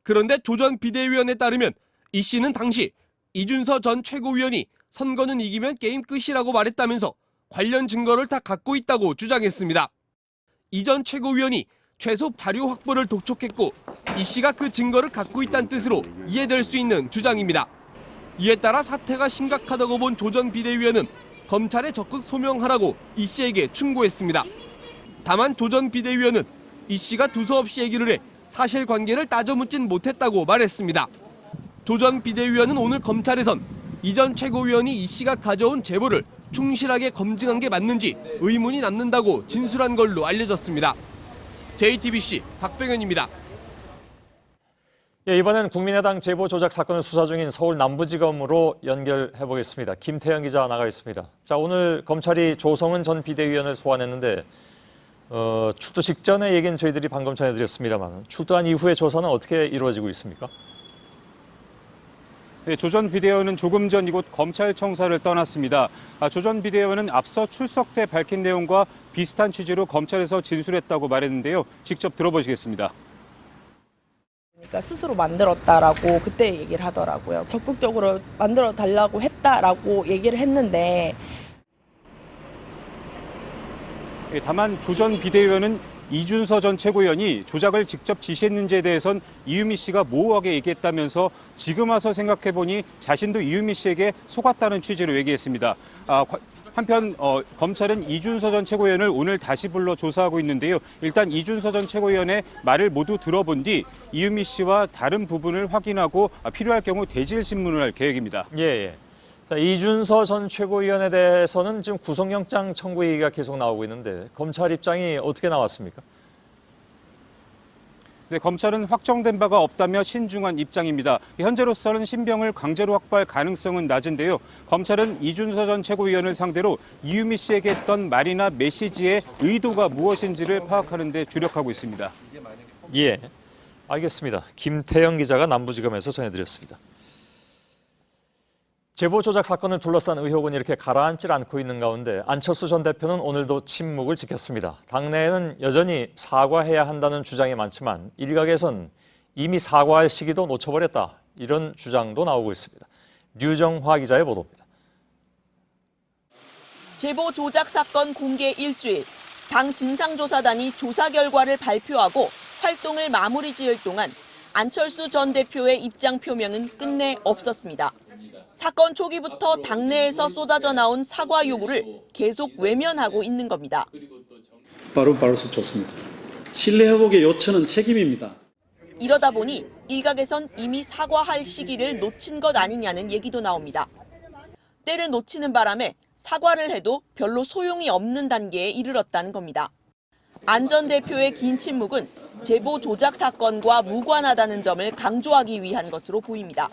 그런데 조 전 비대위원에 따르면 이 씨는 당시 이준서 전 최고위원이 선거는 이기면 게임 끝이라고 말했다면서 관련 증거를 다 갖고 있다고 주장했습니다. 이 전 최고위원이 최소 자료 확보를 독촉했고 이 씨가 그 증거를 갖고 있다는 뜻으로 이해될 수 있는 주장입니다. 이에 따라 사태가 심각하다고 본 조 전 비대위원은 검찰에 적극 소명하라고 이 씨에게 충고했습니다. 다만 조 전 비대위원은 이 씨가 두서없이 얘기를 해 사실관계를 따져 묻진 못했다고 말했습니다. 조 전 비대위원은 오늘 검찰에선 이 전 최고위원이 이 씨가 가져온 제보를 충실하게 검증한 게 맞는지 의문이 남는다고 진술한 걸로 알려졌습니다. JTBC 박병현입니다. 이번엔 국민의당 제보 조작 사건을 수사 중인 서울 남부지검으로 연결해 보겠습니다. 김태형 기자 나가 있습니다. 자, 오늘 검찰이 조성은 전 비대위원을 소환했는데 출두 직전의 얘기는 저희들이 방금 전해드렸습니다만 출두한 이후의 조사는 어떻게 이루어지고 있습니까? 조 전 비대위원은 조금 전 이곳 검찰청사를 떠났습니다. 조 전 비대위원은 앞서 출석 때 밝힌 내용과 비슷한 취지로 검찰에서 진술했다고 말했는데요. 직접 들어보시겠습니다. 그러니까 스스로 만들었다라고 그때 얘기를 하더라고요. 적극적으로 만들어 달라고 했다라고 얘기를 했는데 다만 조 전 비대위원은 이준서 전 최고위원이 조작을 직접 지시했는지에 대해선 이유미 씨가 모호하게 얘기했다면서 지금 와서 생각해보니 자신도 이유미 씨에게 속았다는 취지로 얘기했습니다. 한편 검찰은 이준서 전 최고위원을 오늘 다시 불러 조사하고 있는데요. 일단 이준서 전 최고위원의 말을 모두 들어본 뒤 이유미 씨와 다른 부분을 확인하고 필요할 경우 대질 신문을 할 계획입니다. 자, 이준서 전 최고위원에 대해서는 지금 구속영장 청구 얘기가 계속 나오고 있는데 검찰 입장이 어떻게 나왔습니까? 네, 검찰은 확정된 바가 없다며 신중한 입장입니다. 현재로서는 신병을 강제로 확보할 가능성은 낮은데요. 검찰은 이준서 전 최고위원을 상대로 이유미 씨에게 했던 말이나 메시지의 의도가 무엇인지를 파악하는 데 주력하고 있습니다. 알겠습니다. 김태형 기자가 남부지검에서 전해드렸습니다. 제보 조작 사건을 둘러싼 의혹은 이렇게 가라앉질 않고 있는 가운데 안철수 전 대표는 오늘도 침묵을 지켰습니다. 당내에는 여전히 사과해야 한다는 주장이 많지만 일각에선 이미 사과할 시기도 놓쳐버렸다, 이런 주장도 나오고 있습니다. 류정화 기자의 보도입니다. 제보 조작 사건 공개 일주일, 당 진상조사단이 조사 결과를 발표하고 활동을 마무리 지을 동안 안철수 전 대표의 입장 표명은 끝내 없었습니다. 사건 초기부터 당내에서 쏟아져 나온 사과 요구를 계속 외면하고 있는 겁니다. 바로 좋습니다. 신뢰 회복의 요청은 책임입니다. 이러다 보니 일각에선 이미 사과할 시기를 놓친 것 아니냐는 얘기도 나옵니다. 때를 놓치는 바람에 사과를 해도 별로 소용이 없는 단계에 이르렀다는 겁니다. 안 전 대표의 긴 침묵은 제보 조작 사건과 무관하다는 점을 강조하기 위한 것으로 보입니다.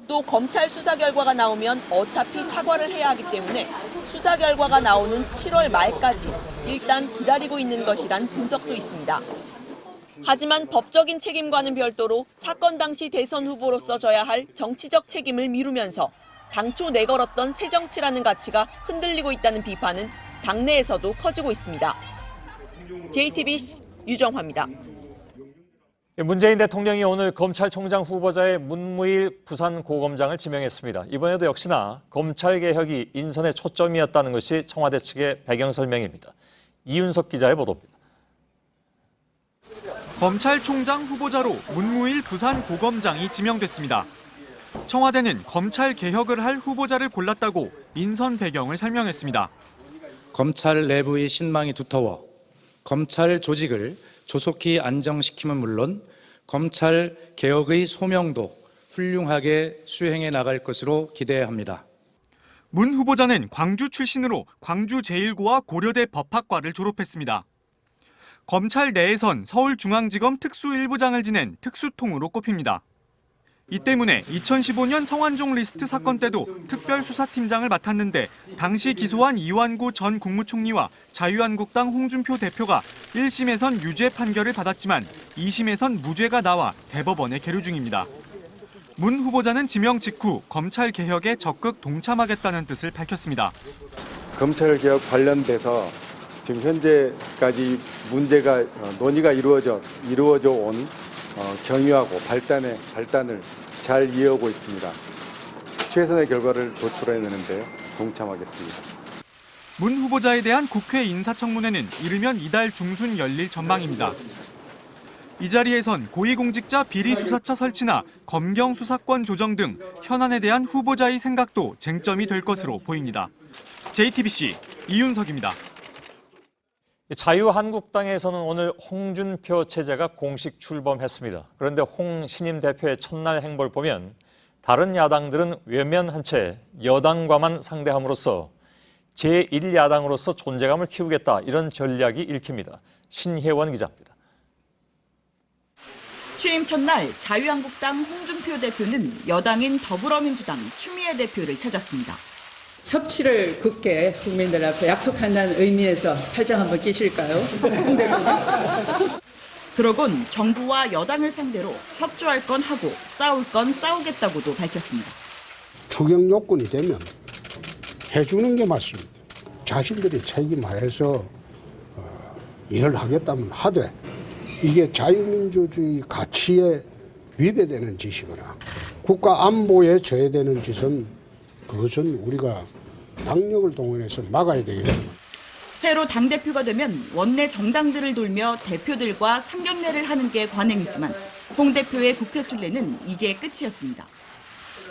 또 검찰 수사 결과가 나오면 어차피 사과를 해야 하기 때문에 수사 결과가 나오는 7월 말까지 일단 기다리고 있는 것이란 분석도 있습니다. 하지만 법적인 책임과는 별도로 사건 당시 대선 후보로서 져야 할 정치적 책임을 미루면서 당초 내걸었던 새정치라는 가치가 흔들리고 있다는 비판은 당내에서도 커지고 있습니다. JTBC 유정화입니다. 문재인 대통령이 오늘 검찰총장 후보자의 문무일 부산고검장을 지명했습니다. 이번에도 역시나 검찰개혁이 인선의 초점이었다는 것이 청와대 측의 배경 설명입니다. 이윤석 기자의 보도입니다. 검찰총장 후보자로 문무일 부산고검장이 지명됐습니다. 청와대는 검찰 개혁을 할 후보자를 골랐다고 인선 배경을 설명했습니다. 검찰 내부의 신망이 두터워 검찰 조직을 조속히 안정시킴은 물론 검찰 개혁의 소명도 훌륭하게 수행해 나갈 것으로 기대합니다. 문 후보자는 광주 출신으로 광주 제1고와 고려대 법학과를 졸업했습니다. 검찰 내에선 서울중앙지검 특수일부장을 지낸 특수통으로 꼽힙니다. 이 때문에 2015년 성완종 리스트 사건 때도 특별수사팀장을 맡았는데 당시 기소한 이완구 전 국무총리와 자유한국당 홍준표 대표가 1심에선 유죄 판결을 받았지만 2심에선 무죄가 나와 대법원에 계류 중입니다. 문 후보자는 지명 직후 검찰 개혁에 적극 동참하겠다는 뜻을 밝혔습니다. 검찰 개혁 관련돼서 지금 현재까지 문제가 논의가 이루어져 온 경유하고 발단을 잘 이어오고 있습니다. 최선의 결과를 도출해내는데 동참하겠습니다. 문 후보자에 대한 국회 인사청문회는 이르면 이달 중순 열릴 전망입니다. 이 자리에선 고위공직자 비리수사처 설치나 검경 수사권 조정 등 현안에 대한 후보자의 생각도 쟁점이 될 것으로 보입니다. JTBC 이윤석입니다. 자유한국당에서는 오늘 홍준표 체제가 공식 출범했습니다. 그런데 홍 신임 대표의 첫날 행보를 보면 다른 야당들은 외면한 채 여당과만 상대함으로써 제1야당으로서 존재감을 키우겠다, 이런 전략이 읽힙니다. 신혜원 기자입니다. 취임 첫날 자유한국당 홍준표 대표는 여당인 더불어민주당 추미애 대표를 찾았습니다. 협치를 굳게 국민들 앞에 약속한다는 의미에서 팔짱 한번 끼실까요? 그러곤 정부와 여당을 상대로 협조할 건 하고 싸울 건 싸우겠다고도 밝혔습니다. 추경 요건이 되면 해주는 게 맞습니다. 자신들이 책임하에서 일을 하겠다면 하되 이게 자유민주주의 가치에 위배되는 짓이거나 국가 안보에 저해되는 짓은 그것은 우리가 당력을 동원해서 막아야 되겠다. 새로 당대표가 되면 원내 정당들을 돌며 대표들과 상견례를 하는 게 관행이지만 홍 대표의 국회 순례는 이게 끝이었습니다.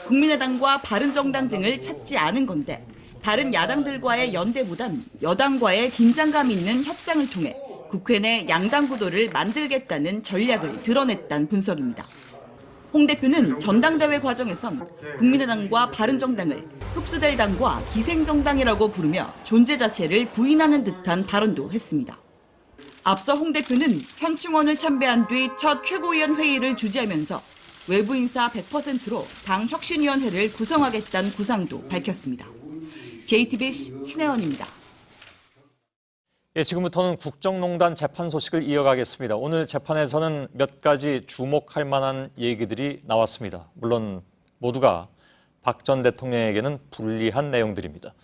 국민의당과 바른정당 등을 찾지 않은 건데 다른 야당들과의 연대보단 여당과의 긴장감 있는 협상을 통해 국회 내 양당 구도를 만들겠다는 전략을 드러냈다는 분석입니다. 홍 대표는 전당대회 과정에선 국민의당과 바른정당을 흡수될 당과 기생정당이라고 부르며 존재 자체를 부인하는 듯한 발언도 했습니다. 앞서 홍 대표는 현충원을 참배한 뒤 첫 최고위원 회의를 주재하면서 외부 인사 100%로 당 혁신위원회를 구성하겠다는 구상도 밝혔습니다. JTBC 신혜원입니다. 지금부터는 국정농단 재판 소식을 이어가겠습니다. 오늘 재판에서는 몇 가지 주목할 만한 얘기들이 나왔습니다. 물론 모두가 박 전 대통령에게는 불리한 내용들입니다.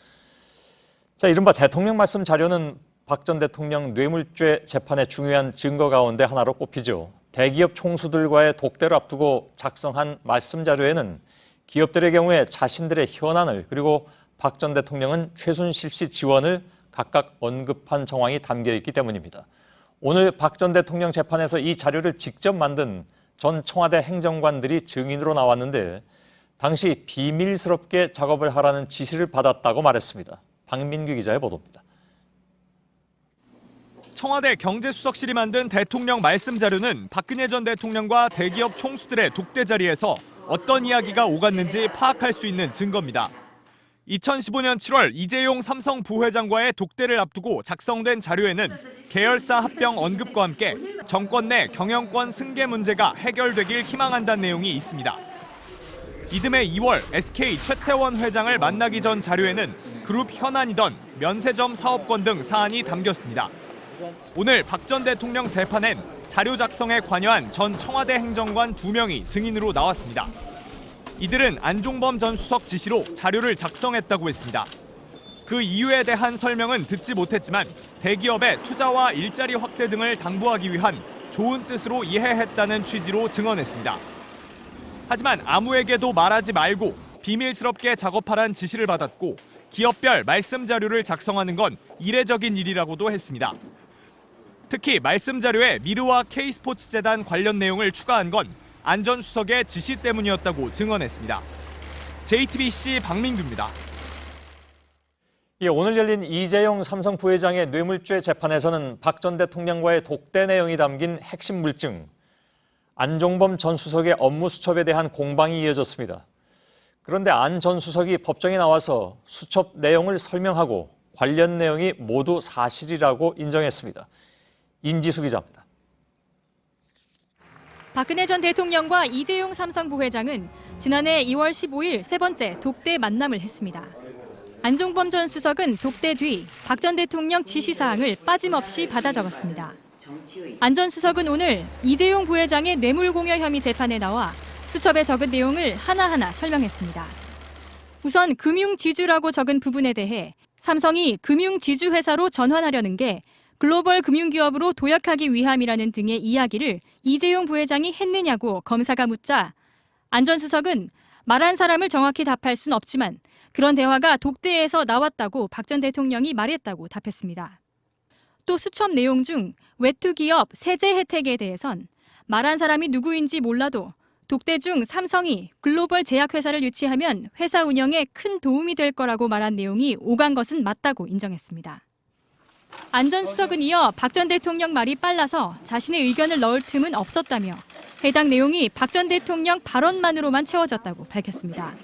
자, 이른바 대통령 말씀 자료는 박 전 대통령 뇌물죄 재판의 중요한 증거 가운데 하나로 꼽히죠. 대기업 총수들과의 독대를 앞두고 작성한 말씀 자료에는 기업들의 경우에 자신들의 현안을 그리고 박 전 대통령은 최순실 씨 지원을 각각 언급한 정황이 담겨 있기 때문입니다. 오늘 박 전 대통령 재판에서 이 자료를 직접 만든 전 청와대 행정관들이 증인으로 나왔는데 당시 비밀스럽게 작업을 하라는 지시를 받았다고 말했습니다. 박민규 기자의 보도입니다. 청와대 경제수석실이 만든 대통령 말씀 자료는 박근혜 전 대통령과 대기업 총수들의 독대 자리에서 어떤 이야기가 오갔는지 파악할 수 있는 증거입니다. 2015년 7월 이재용 삼성 부회장과의 독대를 앞두고 작성된 자료에는 계열사 합병 언급과 함께 정권 내 경영권 승계 문제가 해결되길 희망한다는 내용이 있습니다. 이듬해 2월 SK 최태원 회장을 만나기 전 자료에는 그룹 현안이던 면세점 사업권 등 사안이 담겼습니다. 오늘 박 전 대통령 재판엔 자료 작성에 관여한 전 청와대 행정관 2명이 증인으로 나왔습니다. 이들은 안종범 전 수석 지시로 자료를 작성했다고 했습니다. 그 이유에 대한 설명은 듣지 못했지만 대기업의 투자와 일자리 확대 등을 당부하기 위한 좋은 뜻으로 이해했다는 취지로 증언했습니다. 하지만 아무에게도 말하지 말고 비밀스럽게 작업하란 지시를 받았고 기업별 말씀 자료를 작성하는 건 이례적인 일이라고도 했습니다. 특히 말씀 자료에 미르와 K스포츠재단 관련 내용을 추가한 건 안 전 수석의 지시 때문이었다고 증언했습니다. JTBC 박민규입니다. 오늘 열린 이재용 삼성 부회장의 뇌물죄 재판에서는 박 전 대통령과의 독대 내용이 담긴 핵심 물증, 안종범 전 수석의 업무 수첩에 대한 공방이 이어졌습니다. 그런데 안 전 수석이 법정에 나와서 수첩 내용을 설명하고 관련 내용이 모두 사실이라고 인정했습니다. 임지수 기자입니다. 박근혜 전 대통령과 이재용 삼성 부회장은 지난해 2월 15일 세 번째 독대 만남을 했습니다. 안종범 전 수석은 독대 뒤 박 전 대통령 지시사항을 빠짐없이 받아 적었습니다. 안 전 수석은 오늘 이재용 부회장의 뇌물공여 혐의 재판에 나와 수첩에 적은 내용을 하나하나 설명했습니다. 우선 금융지주라고 적은 부분에 대해 삼성이 금융지주회사로 전환하려는 게 글로벌 금융기업으로 도약하기 위함이라는 등의 이야기를 이재용 부회장이 했느냐고 검사가 묻자 안 전 수석은 말한 사람을 정확히 답할 순 없지만 그런 대화가 독대에서 나왔다고 박 전 대통령이 말했다고 답했습니다. 또 수첩 내용 중 외투 기업 세제 혜택에 대해선 말한 사람이 누구인지 몰라도 독대 중 삼성이 글로벌 제약회사를 유치하면 회사 운영에 큰 도움이 될 거라고 말한 내용이 오간 것은 맞다고 인정했습니다. 안 전 수석은 이어 박 전 대통령 말이 빨라서 자신의 의견을 넣을 틈은 없었다며 해당 내용이 박 전 대통령 발언만으로만 채워졌다고 밝혔습니다.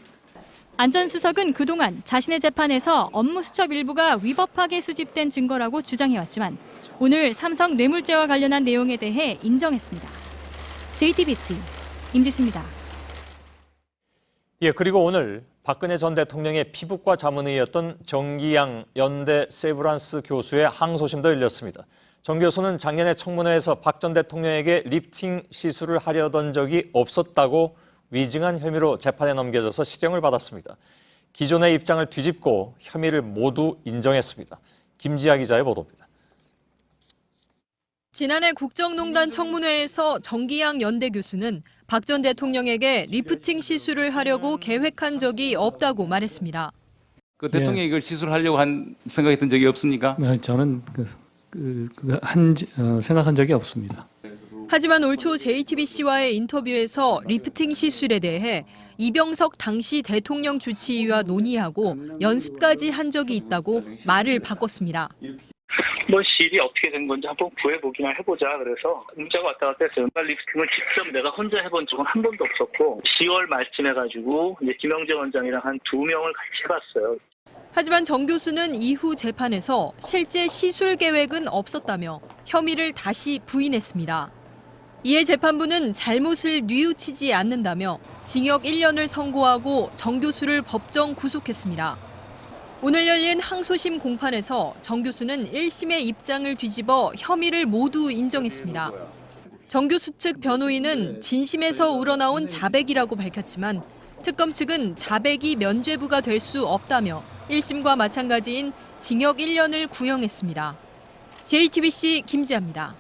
안 전 수석은 그동안 자신의 재판에서 업무 수첩 일부가 위법하게 수집된 증거라고 주장해왔지만 오늘 삼성 뇌물죄와 관련한 내용에 대해 인정했습니다. JTBC 임지수입니다. 그리고 오늘 박근혜 전 대통령의 피부과 자문의였던 정기양 연대 세브란스 교수의 항소심도 열렸습니다. 정 교수는 작년에 청문회에서 박 전 대통령에게 리프팅 시술을 하려던 적이 없었다고 위증한 혐의로 재판에 넘겨져서 시정을 받았습니다. 기존의 입장을 뒤집고 혐의를 모두 인정했습니다. 김지아 기자의 보도입니다. 지난해 국정농단 청문회에서 정기양 연대 교수는 박 전 대통령에게 리프팅 시술을 하려고 계획한 적이 없다고 말했습니다. 그 대통령이 이걸 시술하려고 한 생각했던 적이 없습니까? 저는 생각한 적이 없습니다. 하지만 올 초 JTBC와의 인터뷰에서 리프팅 시술에 대해 이병석 당시 대통령 주치의와 논의하고 연습까지 한 적이 있다고 말을 바꿨습니다. 실이 어떻게 된 건지 한번 구해보기만 해보자. 그래서 문자가 왔다 갔다 했어요. 리프팅을 직접 내가 혼자 해본 적은 한 번도 없었고 10월 말쯤 해가지고 이제 김영재 원장이랑 한 2명을 같이 해봤어요. 하지만 정 교수는 이후 재판에서 실제 시술 계획은 없었다며 혐의를 다시 부인했습니다. 이에 재판부는 잘못을 뉘우치지 않는다며 징역 1년을 선고하고 정 교수를 법정 구속했습니다. 오늘 열린 항소심 공판에서 정 교수는 1심의 입장을 뒤집어 혐의를 모두 인정했습니다. 정 교수 측 변호인은 진심에서 우러나온 자백이라고 밝혔지만 특검 측은 자백이 면죄부가 될 수 없다며 1심과 마찬가지인 징역 1년을 구형했습니다. JTBC 김지아입니다.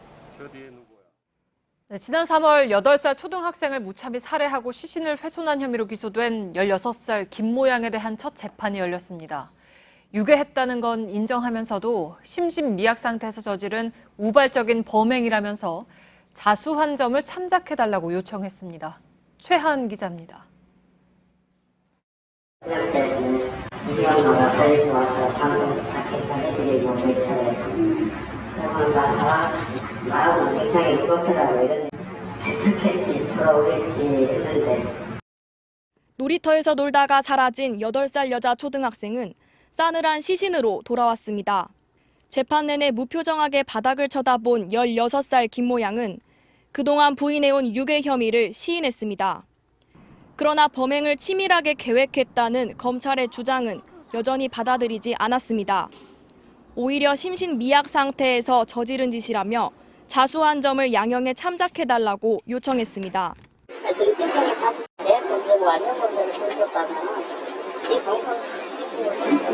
네, 지난 3월 8살 초등학생을 무참히 살해하고 시신을 훼손한 혐의로 기소된 16살 김 모양에 대한 첫 재판이 열렸습니다. 유괴했다는 건 인정하면서도 심신미약 상태에서 저지른 우발적인 범행이라면서 자수한 점을 참작해달라고 요청했습니다. 최한 기자입니다. 놀이터에서 놀다가 사라진 8살 여자 초등학생은 싸늘한 시신으로 돌아왔습니다. 재판 내내 무표정하게 바닥을 쳐다본 16살 김 모양은 그동안 부인해온 유괴 혐의를 시인했습니다. 그러나 범행을 치밀하게 계획했다는 검찰의 주장은 여전히 받아들이지 않았습니다. 오히려 심신미약 상태에서 저지른 짓이라며 자수한 점을 양형에 참작해달라고 요청했습니다. 정신병이 내 돈들고 완전 돈들을 긁었다면 이 동선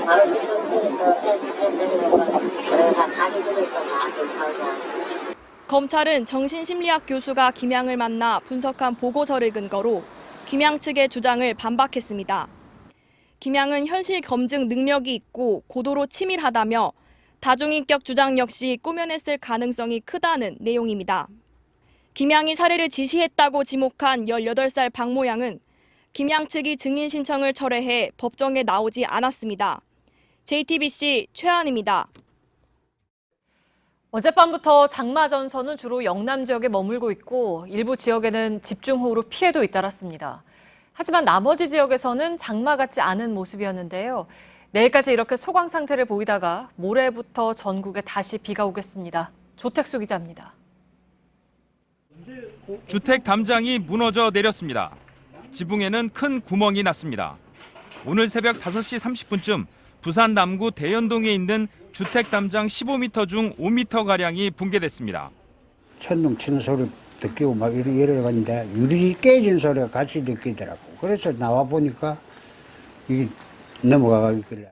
바로 집 근처에서 내리면서 그래가 자기 집에서 막 하고. 검찰은 정신심리학 교수가 김양을 만나 분석한 보고서를 근거로 김양 측의 주장을 반박했습니다. 김양은 현실 검증 능력이 있고 고도로 치밀하다며 다중인격 주장 역시 꾸며냈을 가능성이 크다는 내용입니다. 김양이 살해를 지시했다고 지목한 18살 박 모양은 김양 측이 증인 신청을 철회해 법정에 나오지 않았습니다. JTBC 최한입니다. 어젯밤부터 장마 전선은 주로 영남 지역에 머물고 있고 일부 지역에는 집중호우로 피해도 잇따랐습니다. 하지만 나머지 지역에서는 장마 같지 않은 모습이었는데요. 내일까지 이렇게 소강 상태를 보이다가 모레부터 전국에 다시 비가 오겠습니다. 조택수 기자입니다. 주택 담장이 무너져 내렸습니다. 지붕에는 큰 구멍이 났습니다. 오늘 새벽 5시 30분쯤 부산 남구 대연동에 있는 주택 담장 15m 중 5m가량이 붕괴됐습니다. 천둥 치는 소리 느끼고 막 이래가는데 유리 깨진 소리가 같이 느끼더라고. 그래서 나와 보니까 이게 넘어가가 있길래.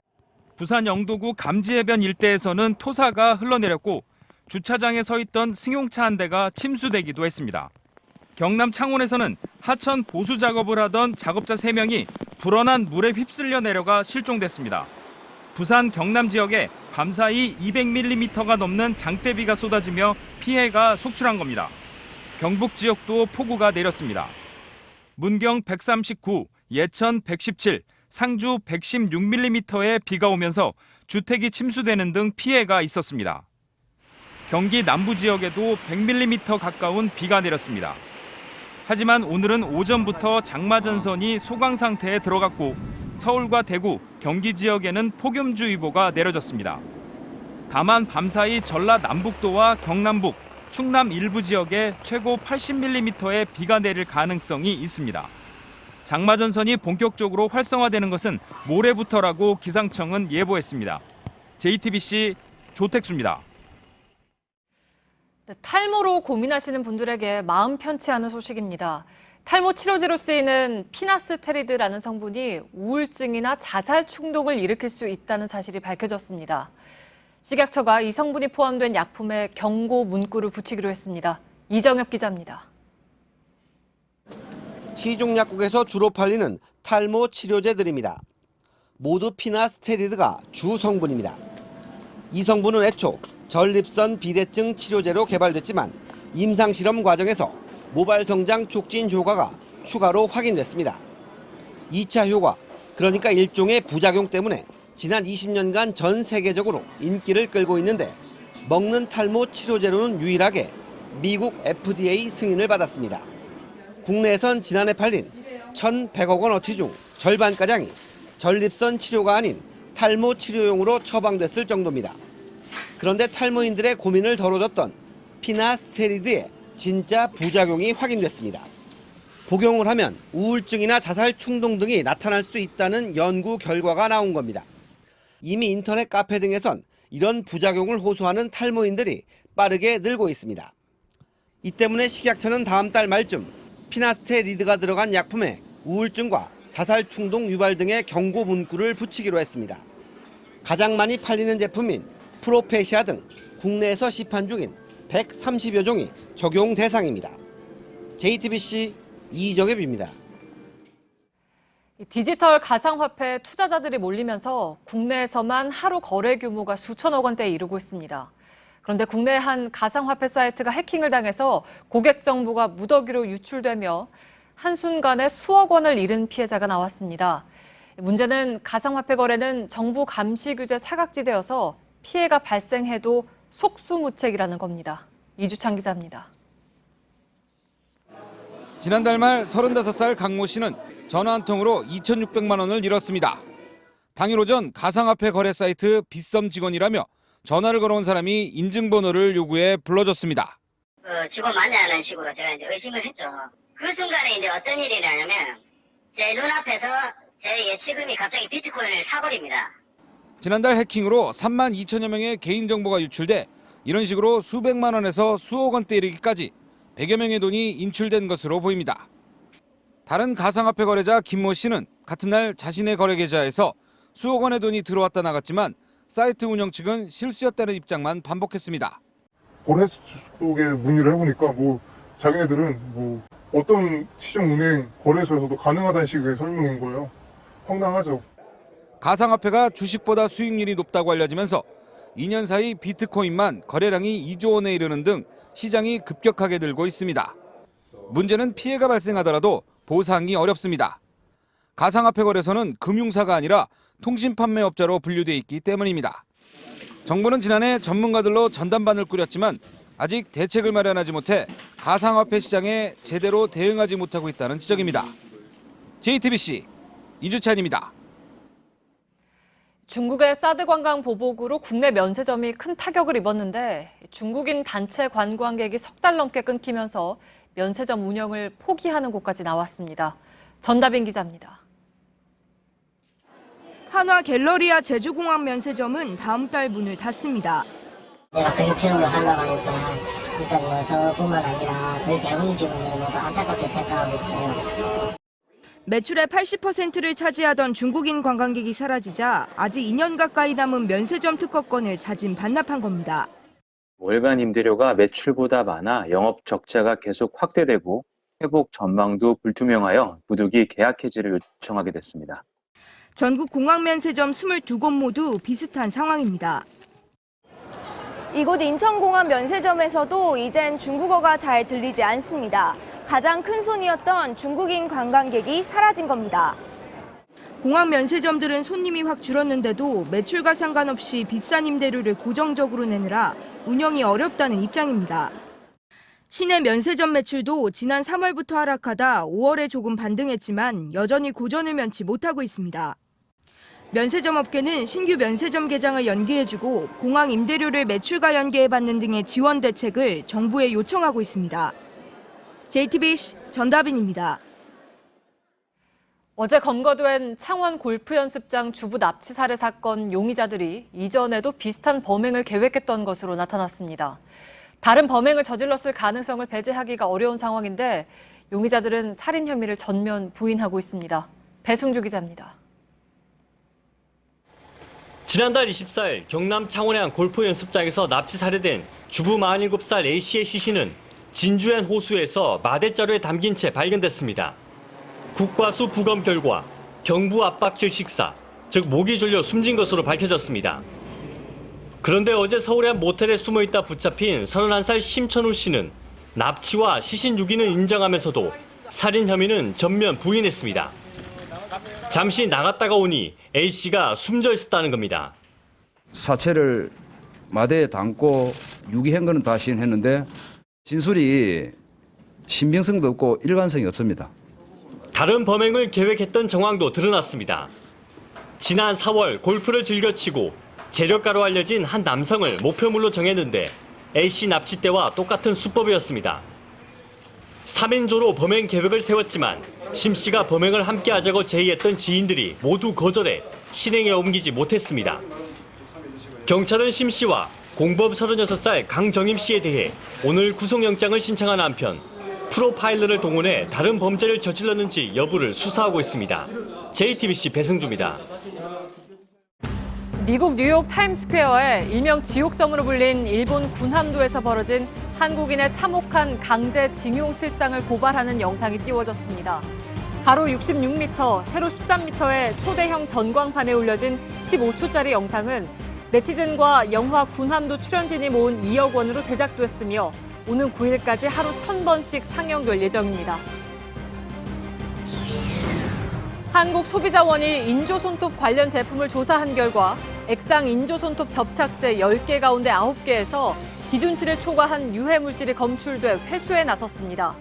부산 영도구 감지해변 일대에서는 토사가 흘러내렸고 주차장에 서 있던 승용차 한 대가 침수되기도 했습니다. 경남 창원에서는 하천 보수 작업을 하던 작업자 3명이 불어난 물에 휩쓸려 내려가 실종됐습니다. 부산 경남 지역에 밤사이 200mm가 넘는 장대비가 쏟아지며 피해가 속출한 겁니다. 경북 지역도 폭우가 내렸습니다. 문경 139, 예천 117, 상주 116mm의 비가 오면서 주택이 침수되는 등 피해가 있었습니다. 경기 남부 지역에도 100mm 가까운 비가 내렸습니다. 하지만 오늘은 오전부터 장마 전선이 소강 상태에 들어갔고 서울과 대구, 경기 지역에는 폭염주의보가 내려졌습니다. 다만 밤사이 전라 남북도와 경남북, 충남 일부 지역에 최고 80mm의 비가 내릴 가능성이 있습니다. 장마 전선이 본격적으로 활성화되는 것은 모레부터라고 기상청은 예보했습니다. JTBC 조택수입니다. 탈모로 고민하시는 분들에게 마음 편치 않은 소식입니다. 탈모 치료제로 쓰이는 피나스테리드라는 성분이 우울증이나 자살 충동을 일으킬 수 있다는 사실이 밝혀졌습니다. 식약처가 이 성분이 포함된 약품에 경고 문구를 붙이기로 했습니다. 이정엽 기자입니다. 시중 약국에서 주로 팔리는 탈모 치료제들입니다. 모두 피나스테리드가 주 성분입니다. 이 성분은 애초 전립선 비대증 치료제로 개발됐지만 임상실험 과정에서 모발 성장 촉진 효과가 추가로 확인됐습니다. 2차 효과, 그러니까 일종의 부작용 때문에 지난 20년간 전 세계적으로 인기를 끌고 있는데 먹는 탈모 치료제로는 유일하게 미국 FDA 승인을 받았습니다. 국내에선 지난해 팔린 1,100억 원어치 중 절반가량이 전립선 치료가 아닌 탈모 치료용으로 처방됐을 정도입니다. 그런데 탈모인들의 고민을 덜어줬던 피나스테리드의 진짜 부작용이 확인됐습니다. 복용을 하면 우울증이나 자살 충동 등이 나타날 수 있다는 연구 결과가 나온 겁니다. 이미 인터넷 카페 등에선 이런 부작용을 호소하는 탈모인들이 빠르게 늘고 있습니다. 이 때문에 식약처는 다음 달 말쯤 피나스테리드가 들어간 약품에 우울증과 자살 충동 유발 등의 경고 문구를 붙이기로 했습니다. 가장 많이 팔리는 제품인 프로페시아 등 국내에서 시판 중인 130여 종이 적용 대상입니다. JTBC 이정엽입니다. 디지털 가상화폐 투자자들이 몰리면서 국내에서만 하루 거래 규모가 수천억 원대에 이르고 있습니다. 그런데 국내 한 가상화폐 사이트가 해킹을 당해서 고객 정보가 무더기로 유출되며 한순간에 수억 원을 잃은 피해자가 나왔습니다. 문제는 가상화폐 거래는 정부 감시 규제 사각지대여서 피해가 발생해도 속수무책이라는 겁니다. 이주찬 기자입니다. 지난달 말 35살 강모 씨는 전화 한 통으로 2,600만 원을 잃었습니다. 당일 오전 가상화폐 거래 사이트 빗썸 직원이라며 전화를 걸어온 사람이 인증번호를 요구해 불러줬습니다. 직원 맞냐는 식으로 제가 이제 의심을 했죠. 그 순간에 이제 어떤 일이 일어나냐면 제 눈앞에서 제 예치금이 갑자기 비트코인을 사버립니다. 지난달 해킹으로 3만 2천여 명의 개인정보가 유출돼 이런 식으로 수백만 원에서 수억 원대 이르기까지 100여 명의 돈이 인출된 것으로 보입니다. 다른 가상화폐 거래자 김모 씨는 같은 날 자신의 거래 계좌에서 수억 원의 돈이 들어왔다 나갔지만 사이트 운영 측은 실수였다는 입장만 반복했습니다. 거래 쪽에 문의를 해보니까 자기네들은 어떤 시중은행 거래소에서도 가능하다는 식의 설명인 거예요. 황당하죠. 가상화폐가 주식보다 수익률이 높다고 알려지면서 2년 사이 비트코인만 거래량이 2조 원에 이르는 등 시장이 급격하게 늘고 있습니다. 문제는 피해가 발생하더라도 보상이 어렵습니다. 가상화폐 거래소는 금융사가 아니라 통신판매업자로 분류돼 있기 때문입니다. 정부는 지난해 전문가들로 전담반을 꾸렸지만 아직 대책을 마련하지 못해 가상화폐 시장에 제대로 대응하지 못하고 있다는 지적입니다. JTBC 이주찬입니다. 중국의 사드 관광 보복으로 국내 면세점이 큰 타격을 입었는데 중국인 단체 관광객이 석 달 넘게 끊기면서 면세점 운영을 포기하는 곳까지 나왔습니다. 전다빈 기자입니다. 한화 갤러리아 제주공항 면세점은 다음 달 문을 닫습니다. 갑자기 폐업을 하려고 하니까 일단 저뿐만 아니라 거의 대부분 직원들이 모두 안타깝게 생각하고 있어요. 매출의 80%를 차지하던 중국인 관광객이 사라지자 아직 2년 가까이 남은 면세점 특허권을 자진 반납한 겁니다. 월간 임대료가 매출보다 많아 영업 적자가 계속 확대되고 회복 전망도 불투명하여 부득이 계약 해지를 요청하게 됐습니다. 전국 공항 면세점 22곳 모두 비슷한 상황입니다. 이곳 인천공항 면세점에서도 이젠 중국어가 잘 들리지 않습니다. 가장 큰 손이었던 중국인 관광객이 사라진 겁니다. 공항 면세점들은 손님이 확 줄었는데도 매출과 상관없이 비싼 임대료를 고정적으로 내느라 운영이 어렵다는 입장입니다. 시내 면세점 매출도 지난 3월부터 하락하다 5월에 조금 반등했지만 여전히 고전을 면치 못하고 있습니다. 면세점 업계는 신규 면세점 개장을 연기해주고 공항 임대료를 매출과 연계해받는 등의 지원 대책을 정부에 요청하고 있습니다. JTBC 전다빈입니다. 어제 검거된 창원 골프 연습장 주부 납치 살해 사건 용의자들이 이전에도 비슷한 범행을 계획했던 것으로 나타났습니다. 다른 범행을 저질렀을 가능성을 배제하기가 어려운 상황인데 용의자들은 살인 혐의를 전면 부인하고 있습니다. 배승주 기자입니다. 지난달 24일 경남 창원의 한 골프 연습장에서 납치 살해된 주부 47살 A씨의 시신은 진주현 호수에서 마대자루에 담긴 채 발견됐습니다. 국과수 부검 결과 경부 압박질 식사, 즉 목이 졸려 숨진 것으로 밝혀졌습니다. 그런데 어제 서울의 한 모텔에 숨어있다 붙잡힌 31살 심천우 씨는 납치와 시신 유기는 인정하면서도 살인 혐의는 전면 부인했습니다. 잠시 나갔다가 오니 A씨가 숨져 있었다는 겁니다. 사체를 마대에 담고 유기한 거는 다 시인했는데 진술이 신빙성도 없고 일관성이 없습니다. 다른 범행을 계획했던 정황도 드러났습니다. 지난 4월 골프를 즐겨치고 재력가로 알려진 한 남성을 목표물로 정했는데 A씨 납치 때와 똑같은 수법이었습니다. 3인조로 범행 계획을 세웠지만 심 씨가 범행을 함께하자고 제의했던 지인들이 모두 거절해 실행에 옮기지 못했습니다. 경찰은 심 씨와 공범 36살 강정임 씨에 대해 오늘 구속영장을 신청한 한편 프로파일러를 동원해 다른 범죄를 저질렀는지 여부를 수사하고 있습니다. JTBC 배승주입니다. 미국 뉴욕 타임스퀘어에 일명 지옥섬으로 불린 일본 군함도에서 벌어진 한국인의 참혹한 강제징용 실상을 고발하는 영상이 띄워졌습니다. 가로 66m, 세로 13m의 초대형 전광판에 올려진 15초짜리 영상은 네티즌과 영화 군함도 출연진이 모은 2억 원으로 제작됐으며 오는 9일까지 하루 1,000번씩 상영될 예정입니다. 한국소비자원이 인조손톱 관련 제품을 조사한 결과 액상 인조손톱 접착제 10개 가운데 9개에서 기준치를 초과한 유해물질이 검출돼 회수에 나섰습니다.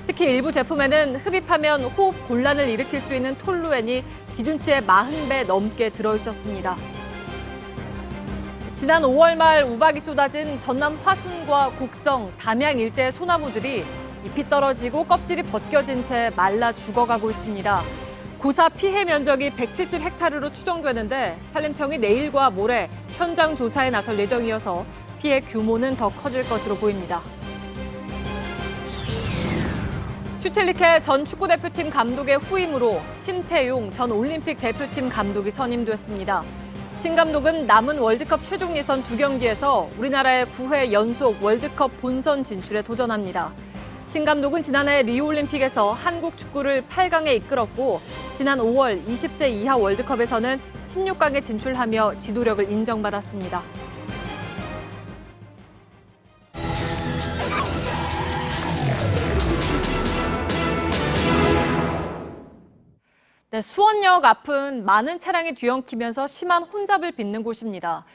특히 일부 제품에는 흡입하면 호흡 곤란을 일으킬 수 있는 톨루엔이 기준치의 40배 넘게 들어있었습니다. 지난 5월 말 우박이 쏟아진 전남 화순과 곡성, 담양 일대의 소나무들이 잎이 떨어지고 껍질이 벗겨진 채 말라 죽어가고 있습니다. 고사 피해 면적이 170헥타르로 추정되는데 산림청이 내일과 모레 현장 조사에 나설 예정이어서 피해 규모는 더 커질 것으로 보입니다. 슈틸리케 전 축구대표팀 감독의 후임으로 심태용 전 올림픽 대표팀 감독이 선임됐습니다. 신 감독은 남은 월드컵 최종 예선 2경기에서 우리나라의 9회 연속 월드컵 본선 진출에 도전합니다. 신 감독은 지난해 리우올림픽에서 한국 축구를 8강에 이끌었고 지난 5월 20세 이하 월드컵에서는 16강에 진출하며 지도력을 인정받았습니다. 네, 수원역 앞은 많은 차량이 뒤엉키면서 심한 혼잡을 빚는 곳입니다.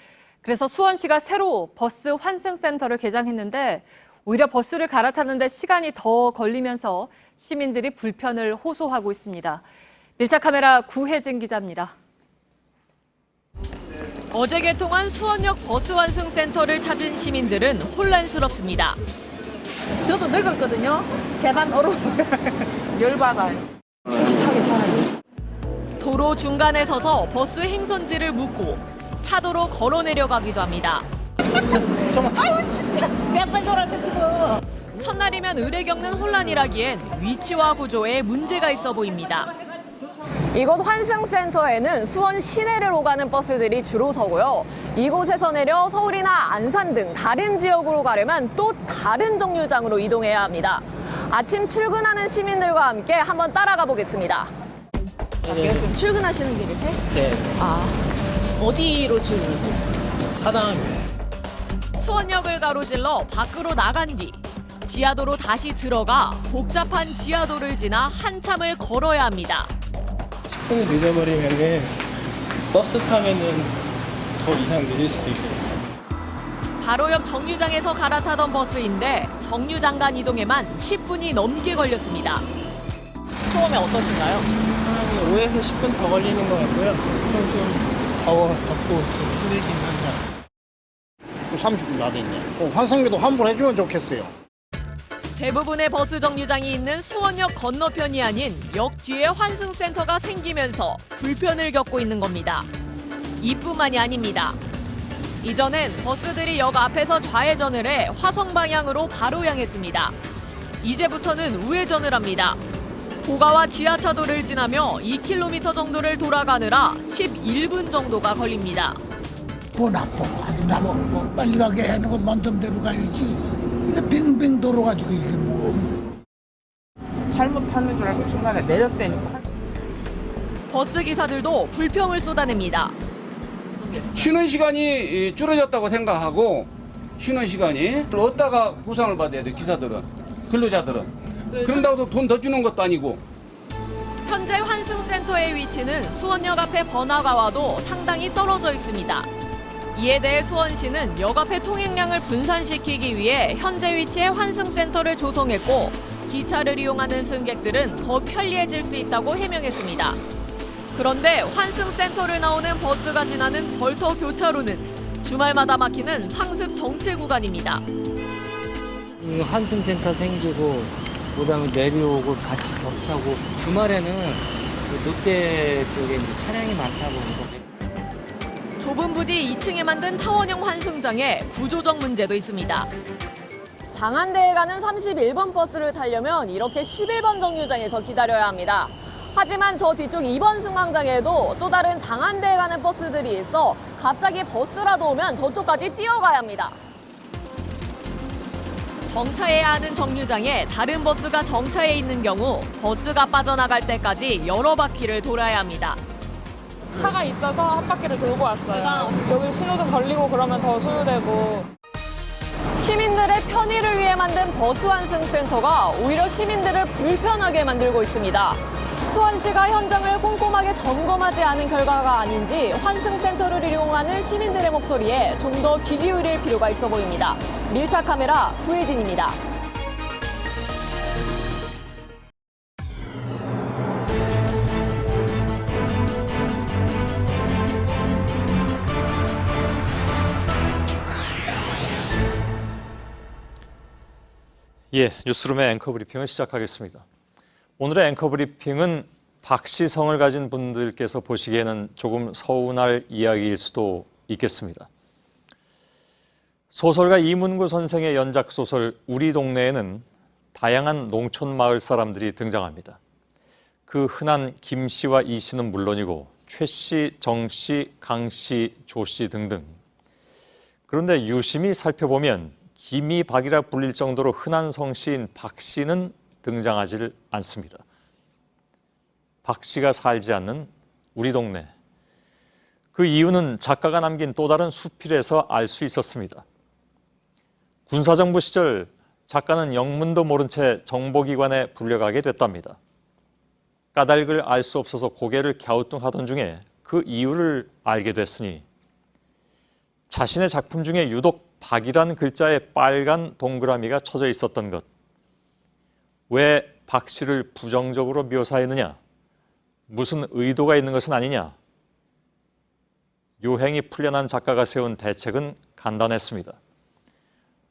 그래서 수원시가 새로 버스 환승센터를 개장했는데 오히려 버스를 갈아타는데 시간이 더 걸리면서 시민들이 불편을 호소하고 있습니다. 밀착 카메라 구혜진 기자입니다. 어제 개통한 수원역 버스 환승센터를 찾은 시민들은 혼란스럽습니다. 저도 늙었거든요. 계단 오르면 열받아요. 비슷하게 살아요. 도로 중간에 서서 버스 행선지를 묻고 차도로 걸어 내려가기도 합니다. 아유 진짜 몇 번 돌았어 지금. 첫날이면 의례 겪는 혼란이라기엔 위치와 구조에 문제가 있어 보입니다. 이곳 환승센터에는 수원 시내를 오가는 버스들이 주로 서고요. 이곳에서 내려 서울이나 안산 등 다른 지역으로 가려면 또 다른 정류장으로 이동해야 합니다. 아침 출근하는 시민들과 함께 한번 따라가 보겠습니다. 지금 출근하시는 길이세요? 네. 어디로 출근하세요? 사당입니다. 수원역을 가로질러 밖으로 나간 뒤 지하도로 다시 들어가 복잡한 지하도를 지나 한참을 걸어야 합니다. 10분이 늦어버리면은 버스 타면은 더 이상 늦을 수도 있거든요. 바로 옆 정류장에서 갈아타던 버스인데 정류장 간 이동에만 10분이 넘게 걸렸습니다. 처음에 어떠신가요? 한 5에서 10분 더 걸리는 것 같고요. 좀 덥고 좀 힘들긴 합니다. 30분 다 됐네. 환승비도 환불해주면 좋겠어요. 대부분의 버스 정류장이 있는 수원역 건너편이 아닌 역 뒤에 환승센터가 생기면서 불편을 겪고 있는 겁니다. 이뿐만이 아닙니다. 이전엔 버스들이 역 앞에서 좌회전을 해 화성 방향으로 바로 향했습니다. 이제부터는 우회전을 합니다. 고가와 지하차도를 지나며 2km 정도를 돌아가느라 11분 정도가 걸립니다. 뭐 나빠. 아주 나빠. 빨리 가게 해놓고 만점대로 가야지. 이게 빙빙 돌아가지고 이게 뭐. 잘못하는 줄 알고 중간에 내렸다니까. 버스 기사들도 불평을 쏟아냅니다. 쉬는 시간이 줄어졌다고 생각하고 쉬는 시간이 어디다가 보상을 받아야 돼 기사들은 근로자들은 그런다고 돈 더 주는 것도 아니고. 현재 환승센터의 위치는 수원역 앞에 번화가와도 상당히 떨어져 있습니다. 이에 대해 수원시는 역 앞의 통행량을 분산시키기 위해 현재 위치에 환승센터를 조성했고 기차를 이용하는 승객들은 더 편리해질 수 있다고 해명했습니다. 그런데 환승센터를 나오는 버스가 지나는 벌터 교차로는 주말마다 막히는 상습 정체 구간입니다. 환승센터 생기고 그다음에 내려오고 같이 겹차고 주말에는 롯데 쪽에 이제 차량이 많다 보니까 좁은 부지 2층에 만든 타원형 환승장에 구조적 문제도 있습니다. 장안대에 가는 31번 버스를 타려면 이렇게 11번 정류장에서 기다려야 합니다. 하지만 저 뒤쪽 2번 승강장에도 또 다른 장안대에 가는 버스들이 있어 갑자기 버스라도 오면 저쪽까지 뛰어가야 합니다. 정차해야 하는 정류장에 다른 버스가 정차해 있는 경우 버스가 빠져나갈 때까지 여러 바퀴를 돌아야 합니다. 차가 있어서 한 바퀴를 돌고 왔어요. 여기 신호등 걸리고 그러면 더 소요되고. 시민들의 편의를 위해 만든 버스 환승센터가 오히려 시민들을 불편하게 만들고 있습니다. 수원시가 현장을 꼼꼼하게 점검하지 않은 결과가 아닌지 환승센터를 이용하는 시민들의 목소리에 좀 더 귀 기울일 필요가 있어 보입니다. 밀착 카메라 구혜진입니다. 예, 뉴스룸의 앵커 브리핑을 시작하겠습니다. 오늘의 앵커 브리핑은 박시성을 가진 분들께서 보시기에는 조금 서운할 이야기일 수도 있겠습니다. 소설가 이문구 선생의 연작소설 우리 동네에는 다양한 농촌 마을 사람들이 등장합니다. 그 흔한 김 씨와 이 씨는 물론이고 최 씨, 정 씨, 강 씨, 조 씨 등등. 그런데 유심히 살펴보면 김이 박이라 불릴 정도로 흔한 성씨인 박 씨는 등장하지 않습니다. 박 씨가 살지 않는 우리 동네. 그 이유는 작가가 남긴 또 다른 수필에서 알 수 있었습니다. 군사정부 시절 작가는 영문도 모른 채 정보기관에 불려가게 됐답니다. 까닭을 알 수 없어서 고개를 갸우뚱하던 중에 그 이유를 알게 됐으니 자신의 작품 중에 유독 박이란 글자에 빨간 동그라미가 쳐져 있었던 것. 왜 박 씨를 부정적으로 묘사했느냐? 무슨 의도가 있는 것은 아니냐? 요행이 풀려난 작가가 세운 대책은 간단했습니다.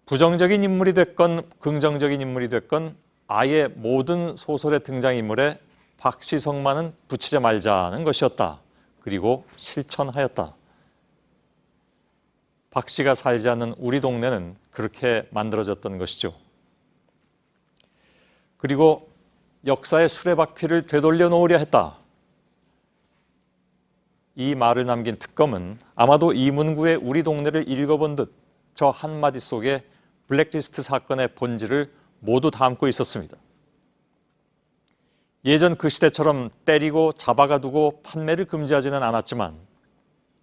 부정적인 인물이 됐건 긍정적인 인물이 됐건 아예 모든 소설의 등장인물에 박시성만은 붙이지 말자는 것이었다. 그리고 실천하였다. 박 씨가 살지 않는 우리 동네는 그렇게 만들어졌던 것이죠. 그리고 역사의 수레바퀴를 되돌려 놓으려 했다. 이 말을 남긴 특검은 아마도 이문구의 우리 동네를 읽어본 듯 저 한마디 속에 블랙리스트 사건의 본질을 모두 담고 있었습니다. 예전 그 시대처럼 때리고 잡아가두고 판매를 금지하지는 않았지만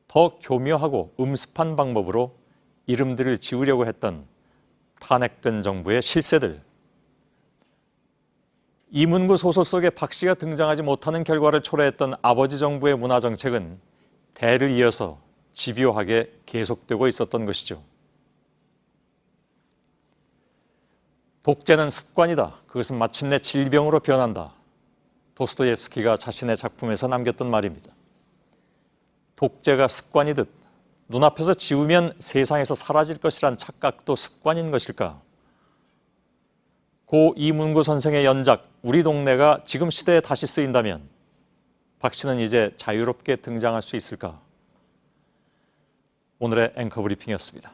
더 교묘하고 음습한 방법으로 이름들을 지우려고 했던 탄핵된 정부의 실세들. 이문구 소설 속에 박 씨가 등장하지 못하는 결과를 초래했던 아버지 정부의 문화정책은 대를 이어서 집요하게 계속되고 있었던 것이죠. 독재는 습관이다. 그것은 마침내 질병으로 변한다. 도스토옙스키가 자신의 작품에서 남겼던 말입니다. 독재가 습관이듯 눈앞에서 지우면 세상에서 사라질 것이란 착각도 습관인 것일까? 고 이문구 선생의 연작 우리 동네가 지금 시대에 다시 쓰인다면 박 씨는 이제 자유롭게 등장할 수 있을까? 오늘의 앵커 브리핑이었습니다.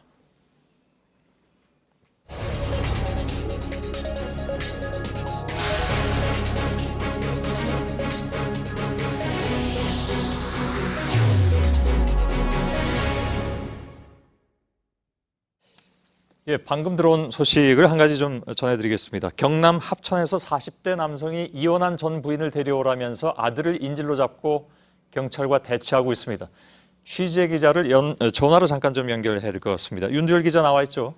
예, 방금 들어온 소식을 한 가지 좀 전해드리겠습니다. 경남 합천에서 40대 남성이 이혼한 전 부인을 데려오라면서 아들을 인질로 잡고 경찰과 대치하고 있습니다. 취재 기자를 전화로 잠깐 좀 연결해야 될 것 같습니다. 윤두열 기자 나와 있죠?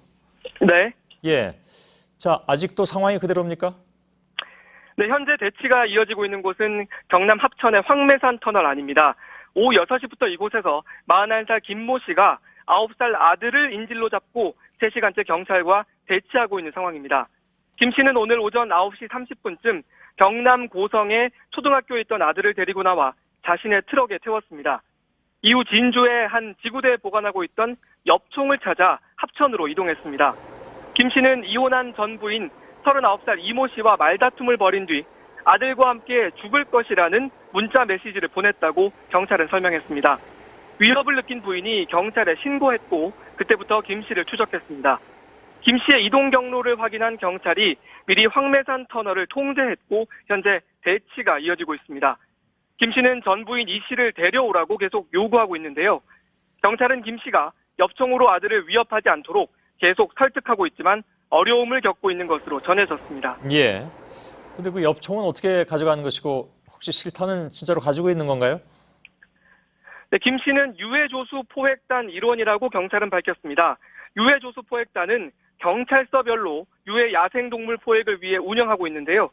네. 예. 자, 아직도 상황이 그대로입니까? 네, 현재 대치가 이어지고 있는 곳은 경남 합천의 황매산 터널 안입니다. 오후 6시부터 이곳에서 41살 김모 씨가 9살 아들을 인질로 잡고 3시간째 경찰과 대치하고 있는 상황입니다. 김 씨는 오늘 오전 9시 30분쯤 경남 고성의 초등학교에 있던 아들을 데리고 나와 자신의 트럭에 태웠습니다. 이후 진주의 한 지구대에 보관하고 있던 엽총을 찾아 합천으로 이동했습니다. 김 씨는 이혼한 전 부인 39살 이모 씨와 말다툼을 벌인 뒤 아들과 함께 죽을 것이라는 문자 메시지를 보냈다고 경찰은 설명했습니다. 위협을 느낀 부인이 경찰에 신고했고 그때부터 김 씨를 추적했습니다. 김 씨의 이동 경로를 확인한 경찰이 미리 황매산 터널을 통제했고 현재 대치가 이어지고 있습니다. 김 씨는 전 부인 이 씨를 데려오라고 계속 요구하고 있는데요. 경찰은 김 씨가 엽총으로 아들을 위협하지 않도록 계속 설득하고 있지만 어려움을 겪고 있는 것으로 전해졌습니다. 예. 근데 그 엽총은 어떻게 가져가는 것이고 혹시 실탄은 진짜로 가지고 있는 건가요? 네, 김 씨는 유해조수 포획단 일원이라고 경찰은 밝혔습니다. 유해조수 포획단은 경찰서별로 유해 야생동물 포획을 위해 운영하고 있는데요.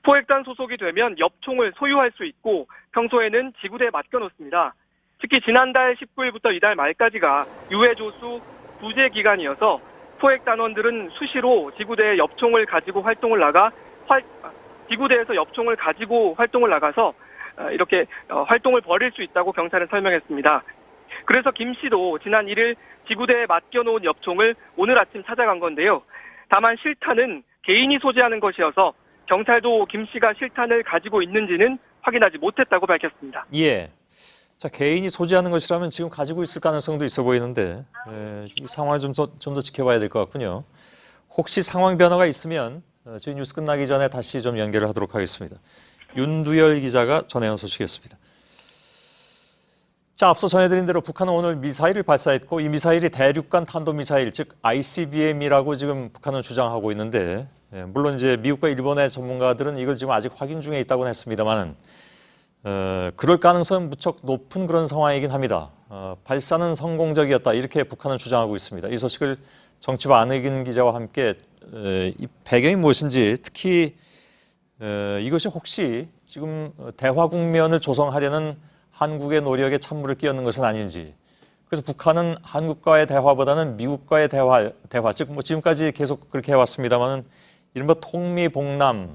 포획단 소속이 되면 엽총을 소유할 수 있고 평소에는 지구대에 맡겨놓습니다. 특히 지난달 19일부터 이달 말까지가 유해조수 부재 기간이어서 포획단원들은 수시로 지구대에 엽총을 가지고 지구대에서 엽총을 가지고 활동을 나가서 이렇게 활동을 벌일 수 있다고 경찰은 설명했습니다. 그래서 김 씨도 지난 1일 지구대에 맡겨놓은 엽총을 오늘 아침 찾아간 건데요. 다만 실탄은 개인이 소지하는 것이어서 경찰도 김 씨가 실탄을 가지고 있는지는 확인하지 못했다고 밝혔습니다. 예. 자, 개인이 소지하는 것이라면 지금 가지고 있을 가능성도 있어 보이는데 이 상황을 좀 더 지켜봐야 될 것 같군요. 혹시 상황 변화가 있으면 저희 뉴스 끝나기 전에 다시 좀 연결을 하도록 하겠습니다. 윤두열 기자가 전해온 소식이었습니다. 자, 앞서 전해드린 대로 북한은 오늘 미사일을 발사했고 이 미사일이 대륙간 탄도미사일, 즉 ICBM이라고 지금 북한은 주장하고 있는데 물론 이제 미국과 일본의 전문가들은 이걸 지금 아직 확인 중에 있다고는 했습니다만 그럴 가능성은 무척 높은 그런 상황이긴 합니다. 발사는 성공적이었다 이렇게 북한은 주장하고 있습니다. 이 소식을 정치부 안의근 기자와 함께 이 배경이 무엇인지 특히 이것이 혹시 지금 대화 국면을 조성하려는 한국의 노력에 찬물을 끼얹는 것은 아닌지, 그래서 북한은 한국과의 대화보다는 미국과의 대화 즉 뭐 지금까지 계속 그렇게 해왔습니다만은 이른바 통미봉남에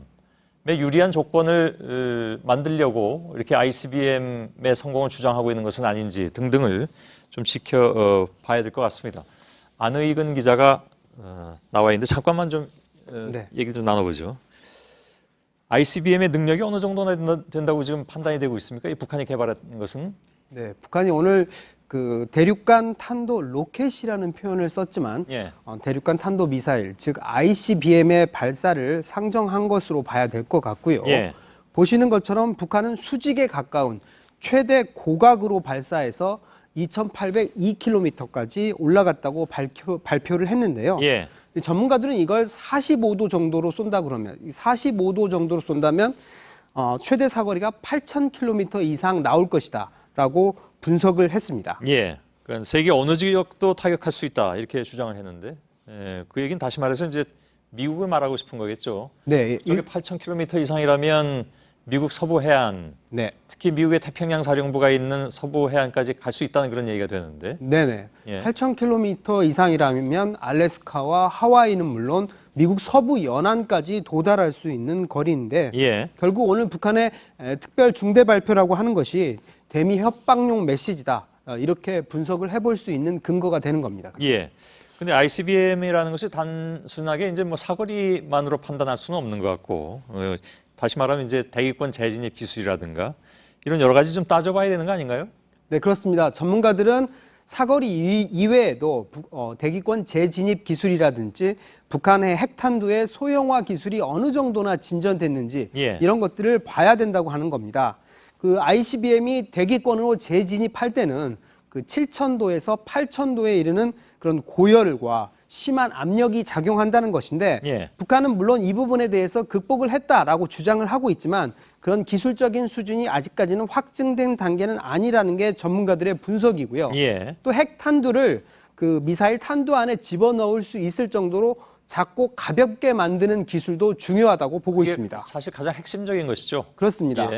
유리한 조건을 만들려고 이렇게 ICBM의 성공을 주장하고 있는 것은 아닌지 등등을 좀 지켜봐야 될 것 같습니다. 안의근 기자가 나와 있는데 잠깐만 좀 얘기를 좀 나눠보죠. ICBM의 능력이 어느 정도나 된다고 지금 판단이 되고 있습니까? 이 북한이 개발한 것은? 네, 북한이 오늘 그 대륙간 탄도 로켓이라는 표현을 썼지만 대륙간 탄도 미사일, 즉 ICBM의 발사를 상정한 것으로 봐야 될 것 같고요. 보시는 것처럼 북한은 수직에 가까운 최대 고각으로 발사해서 2,802km까지 올라갔다고 발표를 했는데요. 전문가들은 이걸 45도 정도로 쏜다 그러면 45도 정도로 쏜다면 최대 사거리가 8,000km 이상 나올 것이다 라고 분석을 했습니다. 그러니까 세계 어느 지역도 타격할 수 있다 이렇게 주장을 했는데 그 얘기는 다시 말해서 이제 미국을 말하고 싶은 거겠죠. 저게 8,000km 이상이라면 미국 서부 해안, 특히 미국의 태평양 사령부가 있는 서부 해안까지 갈 수 있다는 그런 얘기가 되는데. 8,000km 이상이라면 알래스카와 하와이는 물론 미국 서부 연안까지 도달할 수 있는 거리인데 결국 오늘 북한의 특별 중대 발표라고 하는 것이 대미 협박용 메시지다. 이렇게 분석을 해볼 수 있는 근거가 되는 겁니다. 근데 ICBM이라는 것이 단순하게 이제 뭐 사거리만으로 판단할 수는 없는 것 같고 다시 말하면 이제 대기권 재진입 기술이라든가 이런 여러 가지 좀 따져봐야 되는 거 아닌가요? 네, 그렇습니다. 전문가들은 사거리 이외에도 대기권 재진입 기술이라든지 북한의 핵탄두의 소형화 기술이 어느 정도나 진전됐는지 이런 것들을 봐야 된다고 하는 겁니다. 그 ICBM이 대기권으로 재진입할 때는 그 7,000도에서 8,000도에 이르는 그런 고열과 심한 압력이 작용한다는 것인데 북한은 물론 이 부분에 대해서 극복을 했다라고 주장을 하고 있지만 그런 기술적인 수준이 아직까지는 확증된 단계는 아니라는 게 전문가들의 분석이고요. 또 핵탄두를 그 미사일 탄두 안에 집어넣을 수 있을 정도로 작고 가볍게 만드는 기술도 중요하다고 보고 있습니다. 사실 가장 핵심적인 것이죠. 그렇습니다.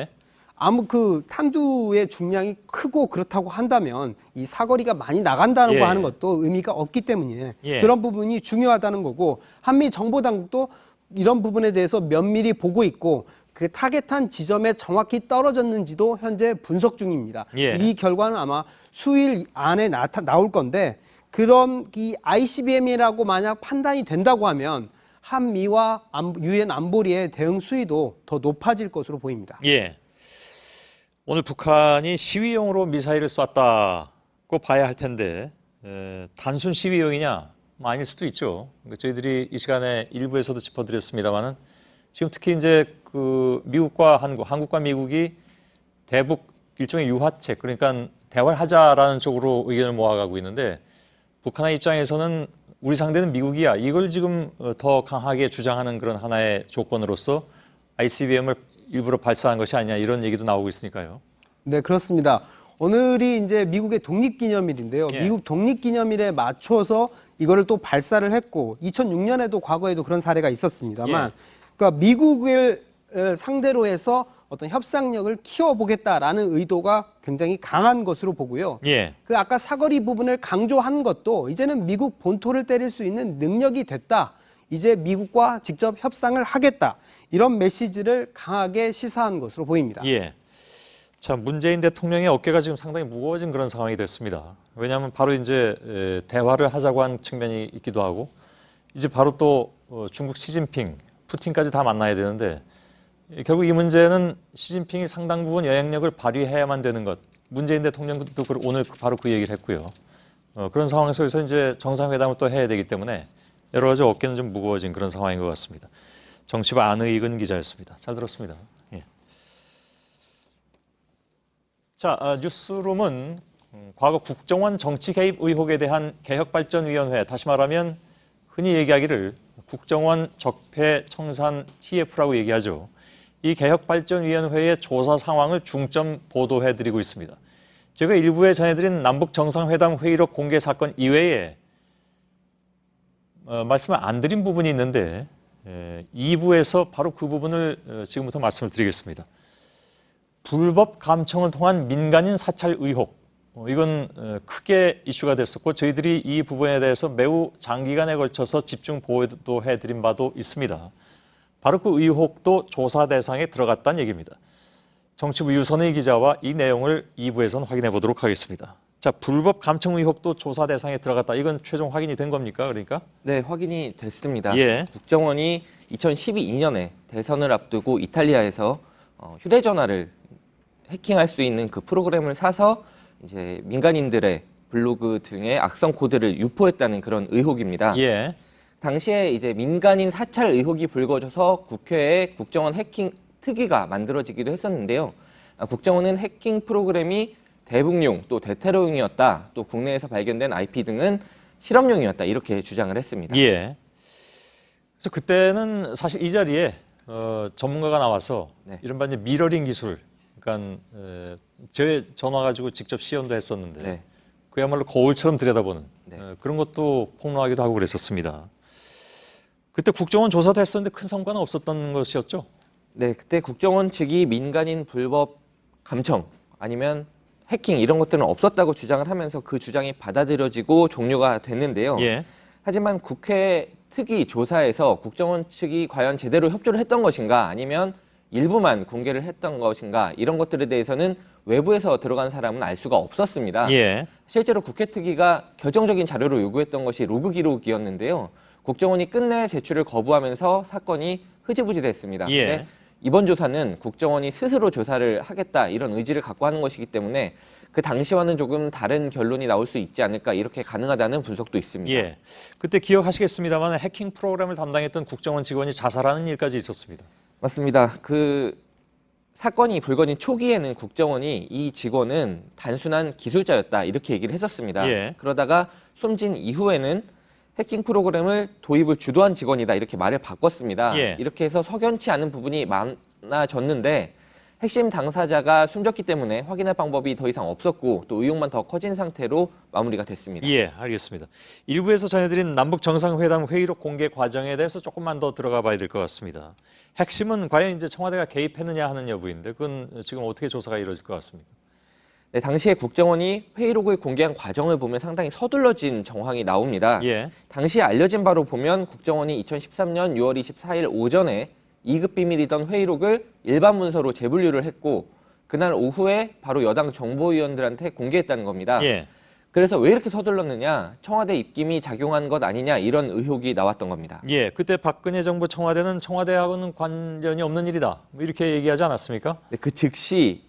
아무 그 탄두의 중량이 크고 그렇다고 한다면 이 사거리가 많이 나간다는 거 하는 것도 의미가 없기 때문에 그런 부분이 중요하다는 거고 한미 정보당국도 이런 부분에 대해서 면밀히 보고 있고 그 타겟한 지점에 정확히 떨어졌는지도 현재 분석 중입니다. 이 결과는 아마 수일 안에 나올 건데 그런 이 ICBM이라고 만약 판단이 된다고 하면 한미와 유엔 안보리의 대응 수위도 더 높아질 것으로 보입니다. 오늘 북한이 시위용으로 미사일을 쐈다고 봐야 할 텐데 단순 시위용이냐 아닐 수도 있죠. 그러니까 저희들이 이 시간에 일부에서도 짚어드렸습니다만은 지금 특히 이제 그 미국과 한국과 미국이 대북 일종의 유화책, 그러니까 대화를 하자라는 쪽으로 의견을 모아가고 있는데 북한의 입장에서는 우리 상대는 미국이야. 이걸 지금 더 강하게 주장하는 그런 하나의 조건으로서 ICBM을 일부러 발사한 것이 아니냐 이런 얘기도 나오고 있으니까요. 네, 그렇습니다. 오늘이 이제 미국의 독립기념일인데요. 예. 미국 독립기념일에 맞춰서 이거를 또 발사를 했고 2006년에도 과거에도 그런 사례가 있었습니다만 그러니까 미국을 상대로 해서 어떤 협상력을 키워보겠다라는 의도가 굉장히 강한 것으로 보고요. 그 아까 사거리 부분을 강조한 것도 이제는 미국 본토를 때릴 수 있는 능력이 됐다. 이제 미국과 직접 협상을 하겠다. 이런 메시지를 강하게 시사한 것으로 보입니다. 자, 문재인 대통령의 어깨가 지금 상당히 무거워진 그런 상황이 됐습니다. 왜냐하면 바로 이제 대화를 하자고 한 측면이 있기도 하고 이제 바로 또 중국 시진핑, 푸틴까지 다 만나야 되는데 결국 이 문제는 시진핑이 상당 부분 영향력을 발휘해야만 되는 것. 문재인 대통령도 오늘 바로 그 얘기를 했고요. 그런 상황 속에서 이제 정상회담을 또 해야 되기 때문에 여러 가지 어깨는 좀 무거워진 그런 상황인 것 같습니다. 정치부 안의익은 기자였습니다. 잘 들었습니다. 자, 뉴스룸은 과거 국정원 정치 개입 의혹에 대한 개혁발전위원회, 다시 말하면 흔히 얘기하기를 국정원 적폐 청산 TF라고 얘기하죠. 이 개혁발전위원회의 조사 상황을 중점 보도해드리고 있습니다. 제가 일부에 전해드린 남북정상회담 회의록 공개 사건 이외에 말씀을 안 드린 부분이 있는데 2부에서 바로 그 부분을 지금부터 말씀을 드리겠습니다. 불법 감청을 통한 민간인 사찰 의혹, 이건 크게 이슈가 됐었고 저희들이 이 부분에 대해서 매우 장기간에 걸쳐서 집중 보도도 해드린 바도 있습니다. 바로 그 의혹도 조사 대상에 들어갔다는 얘기입니다. 정치부 유선의 기자와 이 내용을 2부에서는 확인해 보도록 하겠습니다. 자, 불법 감청 의혹도 조사 대상에 들어갔다. 이건 최종 확인이 된 겁니까? 그러니까? 네, 확인이 됐습니다. 국정원이 2012년에 대선을 앞두고 이탈리아에서 휴대전화를 해킹할 수 있는 그 프로그램을 사서 이제 민간인들의 블로그 등의 악성 코드를 유포했다는 그런 의혹입니다. 당시에 이제 민간인 사찰 의혹이 불거져서 국회에 국정원 해킹 특위가 만들어지기도 했었는데요. 국정원은 해킹 프로그램이 대북용 또 대테러용이었다. 또 국내에서 발견된 IP 등은 실험용이었다. 이렇게 주장을 했습니다. 그래서 그때는 사실 이 자리에 전문가가 나와서 이른바 이제 미러링 기술, 그러니까 제 전화 가지고 직접 시연도 했었는데 그야말로 거울처럼 들여다보는 그런 것도 폭로하기도 하고 그랬었습니다. 그때 국정원 조사도 했었는데 큰 성과는 없었던 것이었죠? 네, 그때 국정원 측이 민간인 불법 감청 아니면 해킹 이런 것들은 없었다고 주장을 하면서 그 주장이 받아들여지고 종료가 됐는데요. 하지만 국회 특위 조사에서 국정원 측이 과연 제대로 협조를 했던 것인가 아니면 일부만 공개를 했던 것인가 이런 것들에 대해서는 외부에서 들어간 사람은 알 수가 없었습니다. 실제로 국회 특위가 결정적인 자료로 요구했던 것이 로그 기록이었는데요. 국정원이 끝내 제출을 거부하면서 사건이 흐지부지 됐습니다. 근데 이번 조사는 국정원이 스스로 조사를 하겠다 이런 의지를 갖고 하는 것이기 때문에 그 당시와는 조금 다른 결론이 나올 수 있지 않을까 이렇게 가능하다는 분석도 있습니다. 그때 기억하시겠습니다만 해킹 프로그램을 담당했던 국정원 직원이 자살하는 일까지 있었습니다. 맞습니다. 그 사건이 불거진 초기에는 국정원이 이 직원은 단순한 기술자였다 이렇게 얘기를 했었습니다. 그러다가 숨진 이후에는 해킹 프로그램을 도입을 주도한 직원이다 이렇게 말을 바꿨습니다. 이렇게 해서 석연치 않은 부분이 많아졌는데 핵심 당사자가 숨졌기 때문에 확인할 방법이 더 이상 없었고 또 의혹만 더 커진 상태로 마무리가 됐습니다. 알겠습니다. 일부에서 전해드린 남북정상회담 회의록 공개 과정에 대해서 조금만 더 들어가 봐야 될 것 같습니다. 핵심은 과연 이제 청와대가 개입했느냐 하는 여부인데 그건 지금 어떻게 조사가 이루어질 것 같습니까? 네, 당시에 국정원이 회의록을 공개한 과정을 보면 상당히 서둘러진 정황이 나옵니다. 당시에 알려진 바로 보면 국정원이 2013년 6월 24일 오전에 2급 비밀이던 회의록을 일반 문서로 재분류를 했고 그날 오후에 바로 여당 정보위원들한테 공개했다는 겁니다. 그래서 왜 이렇게 서둘렀느냐, 청와대 입김이 작용한 것 아니냐 이런 의혹이 나왔던 겁니다. 그때 박근혜 정부 청와대는 청와대하고는 관련이 없는 일이다 뭐 이렇게 얘기하지 않았습니까? 네, 그 즉시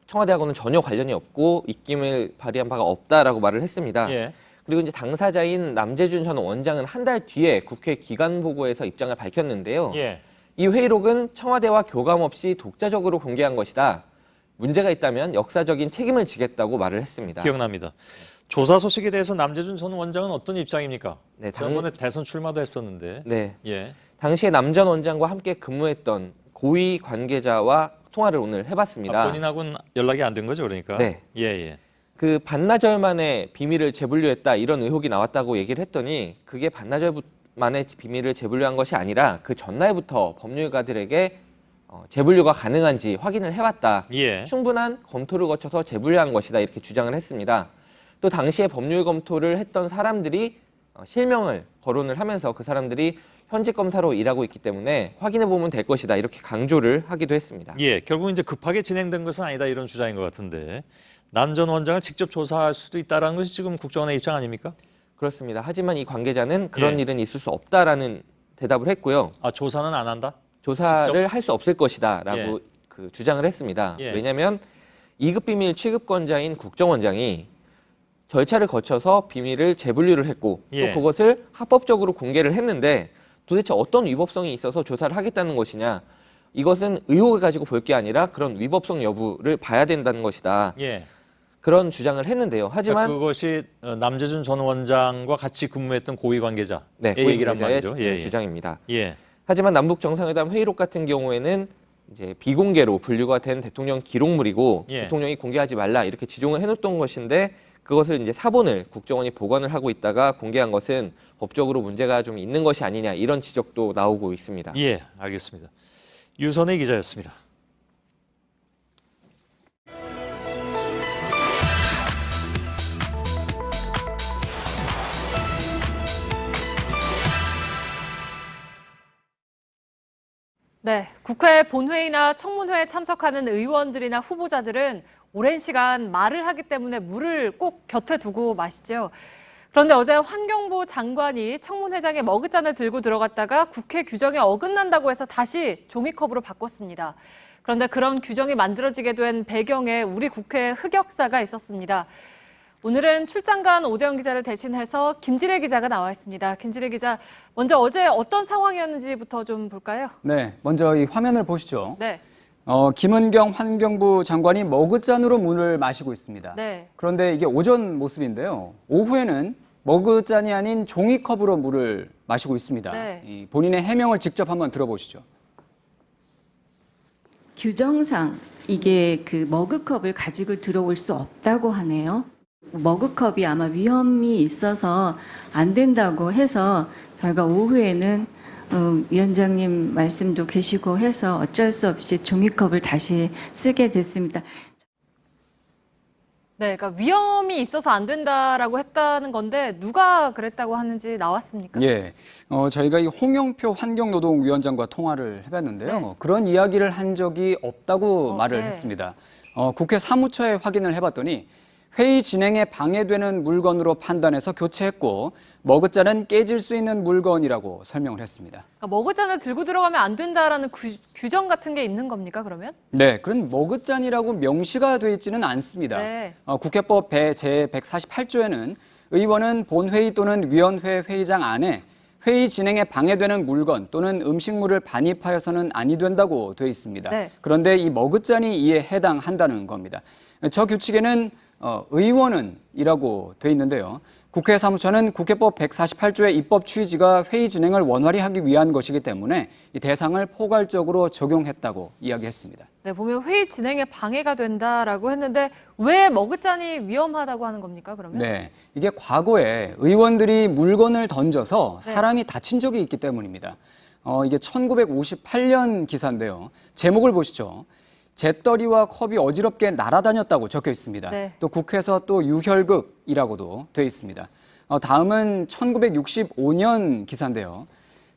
청와대하고는 전혀 관련이 없고 입김을 발휘한 바가 없다라고 말을 했습니다. 그리고 이제 당사자인 남재준 전 원장은 한 달 뒤에 국회 기간보고에서 입장을 밝혔는데요. 이 회의록은 청와대와 교감 없이 독자적으로 공개한 것이다. 문제가 있다면 역사적인 책임을 지겠다고 말을 했습니다. 기억납니다. 조사 소식에 대해서 남재준 전 원장은 어떤 입장입니까? 네, 지난번에 대선 출마도 했었는데. 네. 예. 당시에 남 전 원장과 함께 근무했던 고위 관계자와 통화를 오늘 해봤습니다. 본인하고는 연락이 안 된 거죠, 그러니까? 네. 예. 그 반나절 만에 비밀을 재분류했다 이런 의혹이 나왔다고 얘기를 했더니 그게 반나절 만에 비밀을 재분류한 것이 아니라 그 전날부터 법률가들에게 재분류가 가능한지 확인을 해왔다. 충분한 검토를 거쳐서 재분류한 것이다 이렇게 주장을 했습니다. 또 당시에 법률 검토를 했던 사람들이 실명을 거론을 하면서 그 사람들이 현직 검사로 일하고 있기 때문에 확인해 보면 될 것이다 이렇게 강조를 하기도 했습니다. 결국 이제 급하게 진행된 것은 아니다 이런 주장인 것 같은데 남 전 원장을 직접 조사할 수도 있다는 것이 지금 국정원의 입장 아닙니까? 그렇습니다. 하지만 이 관계자는 그런 일은 있을 수 없다라는 대답을 했고요. 조사는 안 한다? 조사를 할 수 없을 것이다라고 그 주장을 했습니다. 왜냐하면 2급 비밀 취급권자인 국정원장이 절차를 거쳐서 비밀을 재분류를 했고 또 그것을 합법적으로 공개를 했는데 도대체 어떤 위법성이 있어서 조사를 하겠다는 것이냐. 이것은 의혹을 가지고 볼 게 아니라 그런 위법성 여부를 봐야 된다는 것이다. 그런 주장을 했는데요. 하지만 그것이 남재준 전 원장과 같이 근무했던 고위 관계자의 고위 얘기란 관계자의 말이죠. 주장입니다. 하지만 남북 정상회담 회의록 같은 경우에는 이제 비공개로 분류가 된 대통령 기록물이고 대통령이 공개하지 말라 이렇게 지종을 해놓던 것인데 그것을 이제 사본을 국정원이 보관을 하고 있다가 공개한 것은 법적으로 문제가 좀 있는 것이 아니냐 이런 지적도 나오고 있습니다. 알겠습니다. 유선의 기자였습니다. 네, 국회 본회의나 청문회에 참석하는 의원들이나 후보자들은 오랜 시간 말을 하기 때문에 물을 꼭 곁에 두고 마시죠. 그런데 어제 환경부 장관이 청문회장에 머그잔을 들고 들어갔다가 국회 규정에 어긋난다고 해서 다시 종이컵으로 바꿨습니다. 그런데 그런 규정이 만들어지게 된 배경에 우리 국회 흑역사가 있었습니다. 오늘은 출장 간 오대영 기자를 대신해서 김지래 기자가 나와 있습니다. 김지래 기자, 먼저 어제 어떤 상황이었는지부터 좀 볼까요? 네, 먼저 이 화면을 보시죠. 네. 김은경 환경부 장관이 머그잔으로 물을 마시고 있습니다. 네. 그런데 이게 오전 모습인데요. 오후에는 머그잔이 아닌 종이컵으로 물을 마시고 있습니다. 네. 본인의 해명을 직접 한번 들어보시죠. 규정상 이게 그 머그컵을 가지고 들어올 수 없다고 하네요. 머그컵이 아마 위험이 있어서 안 된다고 해서 저희가 오후에는 위원장님 말씀도 계시고 해서 어쩔 수 없이 종이컵을 다시 쓰게 됐습니다. 네, 그러니까 위험이 있어서 안 된다라고 했다는 건데 누가 그랬다고 하는지 나왔습니까? 저희가 이 홍영표 환경노동위원장과 통화를 해봤는데요. 그런 이야기를 한 적이 없다고 말을 했습니다. 국회 사무처에 확인을 해봤더니 회의 진행에 방해되는 물건으로 판단해서 교체했고 머그잔은 깨질 수 있는 물건이라고 설명을 했습니다. 그러니까 머그잔을 들고 들어가면 안 된다라는 규정 같은 게 있는 겁니까, 그러면? 네, 그런 머그잔이라고 명시가 돼 있지는 않습니다. 국회법 제148조에는 의원은 본회의 또는 위원회 회의장 안에 회의 진행에 방해되는 물건 또는 음식물을 반입하여서는 아니 된다고 돼 있습니다. 그런데 이 머그잔이 이에 해당한다는 겁니다. 저 규칙에는 의원은 이라고 돼 있는데요. 국회 사무처는 국회법 148조의 입법 취지가 회의 진행을 원활히 하기 위한 것이기 때문에 이 대상을 포괄적으로 적용했다고 이야기했습니다. 네, 보면 회의 진행에 방해가 된다라고 했는데 왜 머그잔이 위험하다고 하는 겁니까, 그러면? 네, 이게 과거에 의원들이 물건을 던져서 사람이 다친 적이 있기 때문입니다. 이게 1958년 기사인데요. 제목을 보시죠. 재떨이와 컵이 어지럽게 날아다녔다고 적혀 있습니다. 또 국회에서 또 유혈극이라고도 되어 있습니다. 다음은 1965년 기사인데요.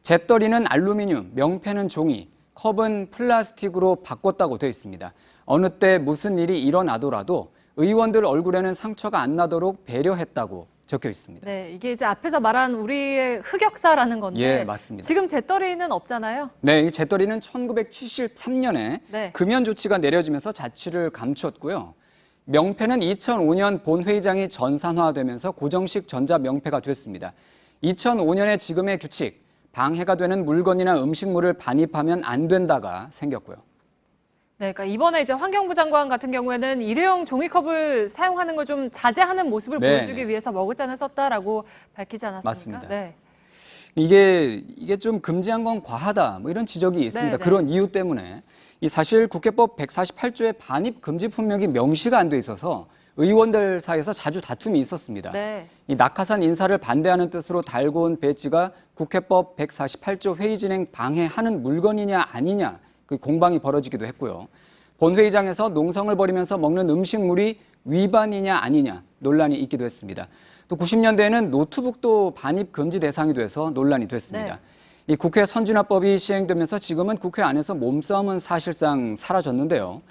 재떨이는 알루미늄, 명패는 종이, 컵은 플라스틱으로 바꿨다고 되어 있습니다. 어느 때 무슨 일이 일어나더라도 의원들 얼굴에는 상처가 안 나도록 배려했다고 적혀 있습니다. 네, 이게 이제 앞에서 말한 우리의 흑역사라는 건데 맞습니다. 지금 재떨이는 없잖아요. 네, 이 재떨이는 1973년에 금연 조치가 내려지면서 자취를 감췄고요. 명패는 2005년 본회의장이 전산화되면서 고정식 전자명패가 됐습니다. 2005년에 지금의 규칙, 방해가 되는 물건이나 음식물을 반입하면 안 된다가 생겼고요. 네, 그러니까 이번에 이제 환경부 장관 같은 경우에는 일회용 종이컵을 사용하는 걸 좀 자제하는 모습을 보여주기 위해서 머그잔을 썼다라고 밝히지 않았습니까? 맞습니다. 네. 이게 좀 금지한 건 과하다, 뭐 이런 지적이 있습니다. 네. 그런 이유 때문에 이 사실 국회법 148조에 반입 금지 품명이 명시가 안 돼 있어서 의원들 사이에서 자주 다툼이 있었습니다. 네. 이 낙하산 인사를 반대하는 뜻으로 달고 온 배지가 국회법 148조 회의 진행 방해하는 물건이냐 아니냐 그 공방이 벌어지기도 했고요. 본회의장에서 농성을 벌이면서 먹는 음식물이 위반이냐 아니냐 논란이 있기도 했습니다. 또 90년대에는 노트북도 반입 금지 대상이 돼서 논란이 됐습니다. 네. 이 국회 선진화법이 시행되면서 지금은 국회 안에서 몸싸움은 사실상 사라졌는데요.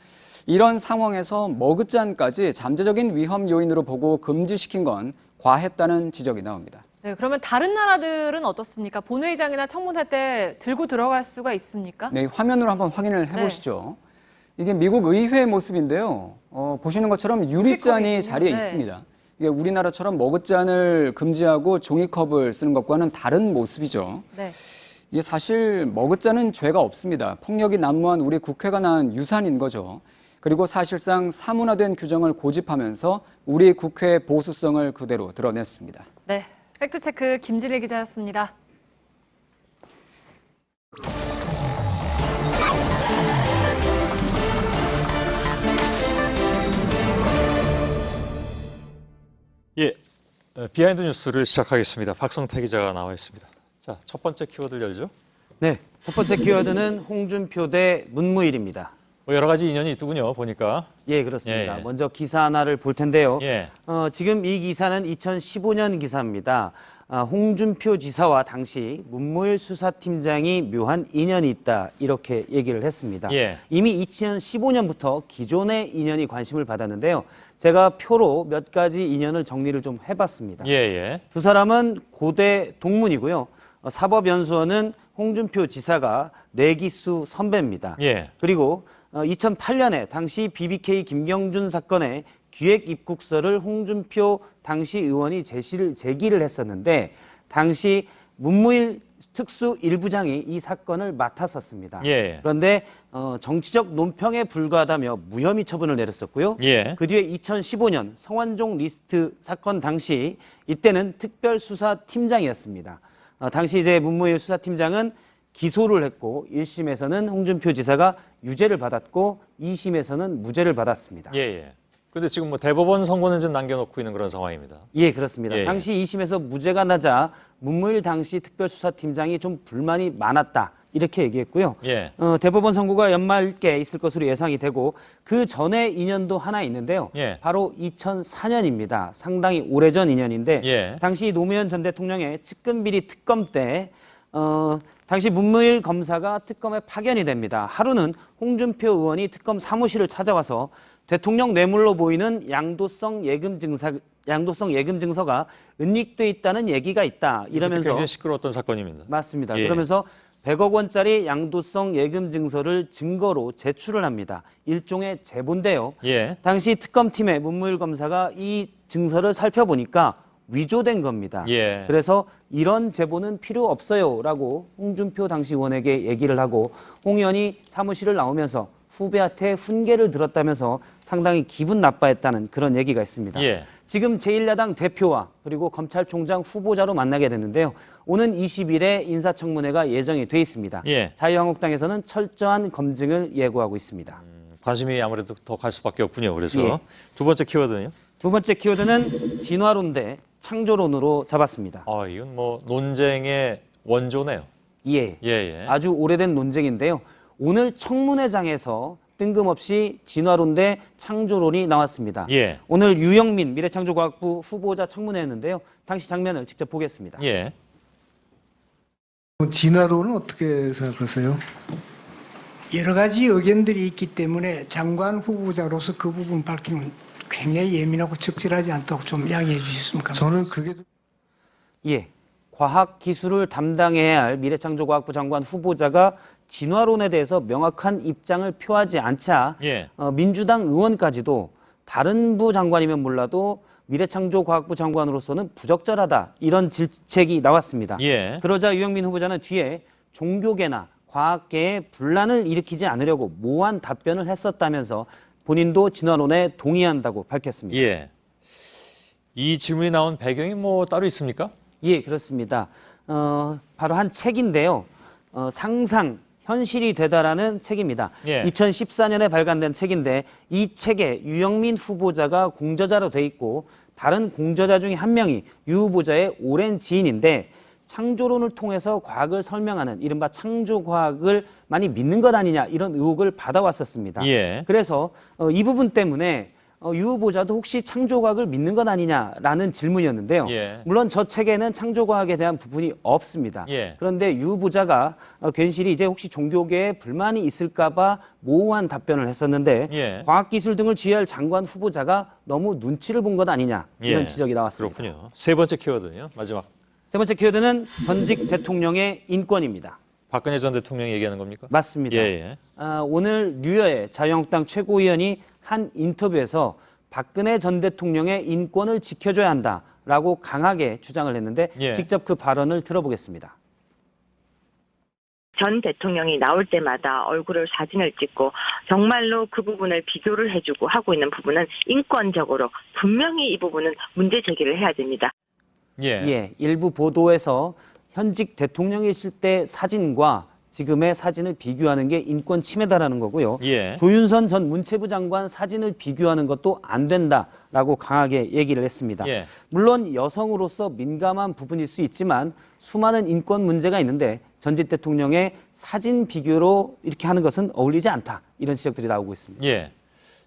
이런 상황에서 머그잔까지 잠재적인 위험 요인으로 보고 금지시킨 건 과했다는 지적이 나옵니다. 네, 그러면 다른 나라들은 어떻습니까? 본회의장이나 청문회 때 들고 들어갈 수가 있습니까? 네, 화면으로 한번 확인을 해보시죠. 이게 미국 의회의 모습인데요. 보시는 것처럼 유리잔이 자리에 있습니다. 이게 우리나라처럼 머그잔을 금지하고 종이컵을 쓰는 것과는 다른 모습이죠. 네. 이게 사실 머그잔은 죄가 없습니다. 폭력이 난무한 우리 국회가 낳은 유산인 거죠. 그리고 사실상 사문화된 규정을 고집하면서 우리 국회의 보수성을 그대로 드러냈습니다. 네, 팩트체크 김진일 기자였습니다. 예, 비하인드 뉴스를 시작하겠습니다. 박성태 기자가 나와 있습니다. 자, 첫 번째 키워드 열죠. 네, 첫 번째 키워드는 홍준표 대 문무일입니다. 뭐 여러 가지 인연이 있더군요, 보니까. 예, 그렇습니다. 예. 먼저 기사 하나를 볼 텐데요. 예. 지금 이 기사는 2015년 기사입니다. 홍준표 지사와 당시 문무일 수사팀장이 묘한 인연이 있다, 이렇게 얘기를 했습니다. 예. 이미 2015년부터 기존의 인연이 관심을 받았는데요. 제가 표로 몇 가지 인연을 정리를 좀 해봤습니다. 예. 두 사람은 고대 동문이고요. 사법연수원은 홍준표 지사가 내기수 선배입니다. 예. 그리고 2008년에 당시 BBK 김경준 사건의 기획 입국서를 홍준표 당시 의원이 제기를 했었는데 당시 문무일 특수 1부장이 이 사건을 맡았었습니다. 예. 그런데 정치적 논평에 불과하다며 무혐의 처분을 내렸었고요. 예. 그 뒤에 2015년 성완종 리스트 사건 당시 이때는 특별수사팀장이었습니다. 당시 이제 문무일 수사팀장은 기소를 했고 1심에서는 홍준표 지사가 유죄를 받았고 2심에서는 무죄를 받았습니다. 예. 그런데 지금 뭐 대법원 선고는 좀 남겨놓고 있는 그런 상황입니다. 예, 그렇습니다. 예. 당시 2심에서 무죄가 나자 문무일 당시 특별수사팀장이 좀 불만이 많았다, 이렇게 얘기했고요. 예. 대법원 선고가 연말께 있을 것으로 예상이 되고 그 전에 인연도 하나 있는데요. 예. 바로 2004년입니다. 상당히 오래전 인연인데 예. 당시 노무현 전 대통령의 측근비리 특검 때 당시 문무일 검사가 특검에 파견이 됩니다. 하루는 홍준표 의원이 특검 사무실을 찾아와서 대통령 뇌물로 보이는 양도성 예금 증서가 은닉돼 있다는 얘기가 있다, 이러면서 굉장히 시끄러웠던 사건입니다. 맞습니다. 예. 그러면서 100억 원짜리 양도성 예금 증서를 증거로 제출을 합니다. 일종의 제보인데요. 예. 당시 특검팀의 문무일 검사가 이 증서를 살펴보니까 위조된 겁니다. 예. 그래서 이런 제보는 필요 없어요라고 홍준표 당시 의원에게 얘기를 하고 홍 의원이 사무실을 나오면서 후배한테 훈계를 들었다면서 상당히 기분 나빠했다는 그런 얘기가 있습니다. 예. 지금 제1야당 대표와 그리고 검찰총장 후보자로 만나게 됐는데요. 오는 20일에 인사청문회가 예정이 돼 있습니다. 예. 자유한국당에서는 철저한 검증을 예고하고 있습니다. 관심이 아무래도 더 갈 수밖에 없군요. 그래서 예. 두 번째 키워드는요? 두 번째 키워드는 진화론 대 창조론으로 잡았습니다. 이건 뭐 논쟁의 원조네요. 예. 아주 오래된 논쟁인데요. 오늘 청문회장에서 뜬금없이 진화론 대 창조론이 나왔습니다. 예. 오늘 유영민 미래창조과학부 후보자 청문회였는데요. 당시 장면을 직접 보겠습니다. 예. 진화론은 어떻게 생각하세요? 여러 가지 의견들이 있기 때문에 장관 후보자로서 그 부분 밝히면 굉장히 예민하고 적절하지 않다고 좀 양해해 주셨으면 감사합니다. 저는 그게 예. 과학기술을 담당해야 할 미래창조과학부 장관 후보자가 진화론에 대해서 명확한 입장을 표하지 않자 예. 민주당 의원까지도 다른 부 장관이면 몰라도 미래창조과학부 장관으로서는 부적절하다 이런 질책이 나왔습니다. 예. 그러자 유영민 후보자는 뒤에 종교계나 과학계에 분란을 일으키지 않으려고 모호한 답변을 했었다면서 본인도 진화론에 동의한다고 밝혔습니다. 예. 이 질문이 나온 배경이 뭐 따로 있습니까? 예, 그렇습니다. 바로 한 책인데요. 상상, 현실이 되다라는 책입니다. 예. 2014년에 발간된 책인데 이 책에 유영민 후보자가 공저자로 돼 있고 다른 공저자 중에 한 명이 유 후보자의 오랜 지인인데 창조론을 통해서 과학을 설명하는 이른바 창조과학을 많이 믿는 것 아니냐 이런 의혹을 받아왔었습니다. 예. 그래서 이 부분 때문에 유 후보자도 혹시 창조과학을 믿는 것 아니냐라는 질문이었는데요. 예. 물론 저 책에는 창조과학에 대한 부분이 없습니다. 예. 그런데 유 후보자가 괜시리 이제 혹시 종교계에 불만이 있을까 봐 모호한 답변을 했었는데 예. 과학기술 등을 지휘할 장관 후보자가 너무 눈치를 본 것 아니냐 이런 예. 지적이 나왔습니다. 그렇군요. 세 번째 키워드는요. 마지막. 세 번째 키워드는 전직 대통령의 인권입니다. 박근혜 전 대통령이 얘기하는 겁니까? 맞습니다. 예. 오늘 뉴여의 자유한국당 최고위원이 한 인터뷰에서 박근혜 전 대통령의 인권을 지켜줘야 한다라고 강하게 주장을 했는데 예. 직접 그 발언을 들어보겠습니다. 전 대통령이 나올 때마다 얼굴을 사진을 찍고 정말로 그 부분을 비교를 해주고 하고 있는 부분은 인권적으로 분명히 이 부분은 문제 제기를 해야 됩니다. 예, 일부 보도에서 현직 대통령이 있을 때 사진과 지금의 사진을 비교하는 게 인권 침해다라는 거고요. 예. 조윤선 전 문체부 장관 사진을 비교하는 것도 안 된다라고 강하게 얘기를 했습니다. 예. 물론 여성으로서 민감한 부분일 수 있지만 수많은 인권 문제가 있는데 전직 대통령의 사진 비교로 이렇게 하는 것은 어울리지 않다. 이런 지적들이 나오고 있습니다. 예.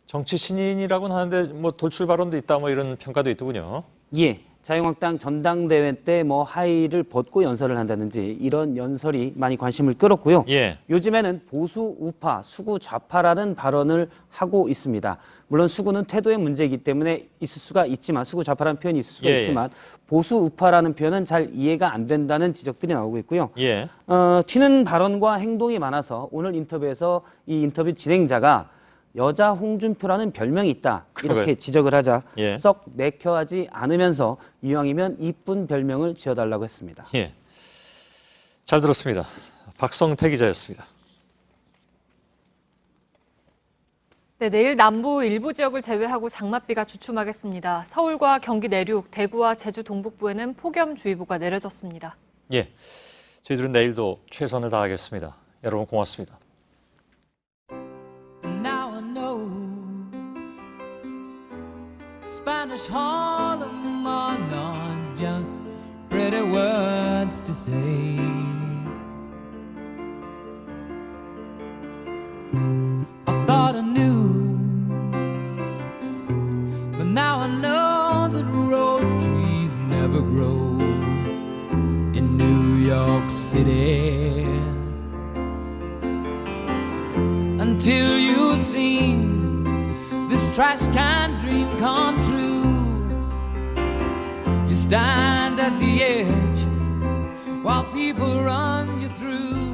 정치 신인이라고는 하는데 뭐 돌출 발언도 있다 뭐 이런 평가도 있더군요. 예. 자유한국당 전당대회 때 뭐 하의를 벗고 연설을 한다든지 이런 연설이 많이 관심을 끌었고요. 예. 요즘에는 보수 우파, 수구 좌파라는 발언을 하고 있습니다. 물론 수구는 태도의 문제이기 때문에 있을 수가 있지만 수구 좌파라는 표현이 있을 수가 예. 있지만 보수 우파라는 표현은 잘 이해가 안 된다는 지적들이 나오고 있고요. 예. 튀는 발언과 행동이 많아서 오늘 인터뷰에서 이 인터뷰 진행자가 여자 홍준표라는 별명이 있다 이렇게 지적을 하자 예. 썩 내켜하지 않으면서 이왕이면 이쁜 별명을 지어달라고 했습니다. 예. 잘 들었습니다. 박성태 기자였습니다. 네, 내일 남부 일부 지역을 제외하고 장맛비가 주춤하겠습니다. 서울과 경기 내륙, 대구와 제주 동북부에는 폭염주의보가 내려졌습니다. 예. 저희들은 내일도 최선을 다하겠습니다. 여러분 고맙습니다. Spanish Harlem are not just pretty words to say. I thought I knew, but now I know that rose trees never grow in New York City until you've seen this trash can dream come true. You stand at the edge while people run you through.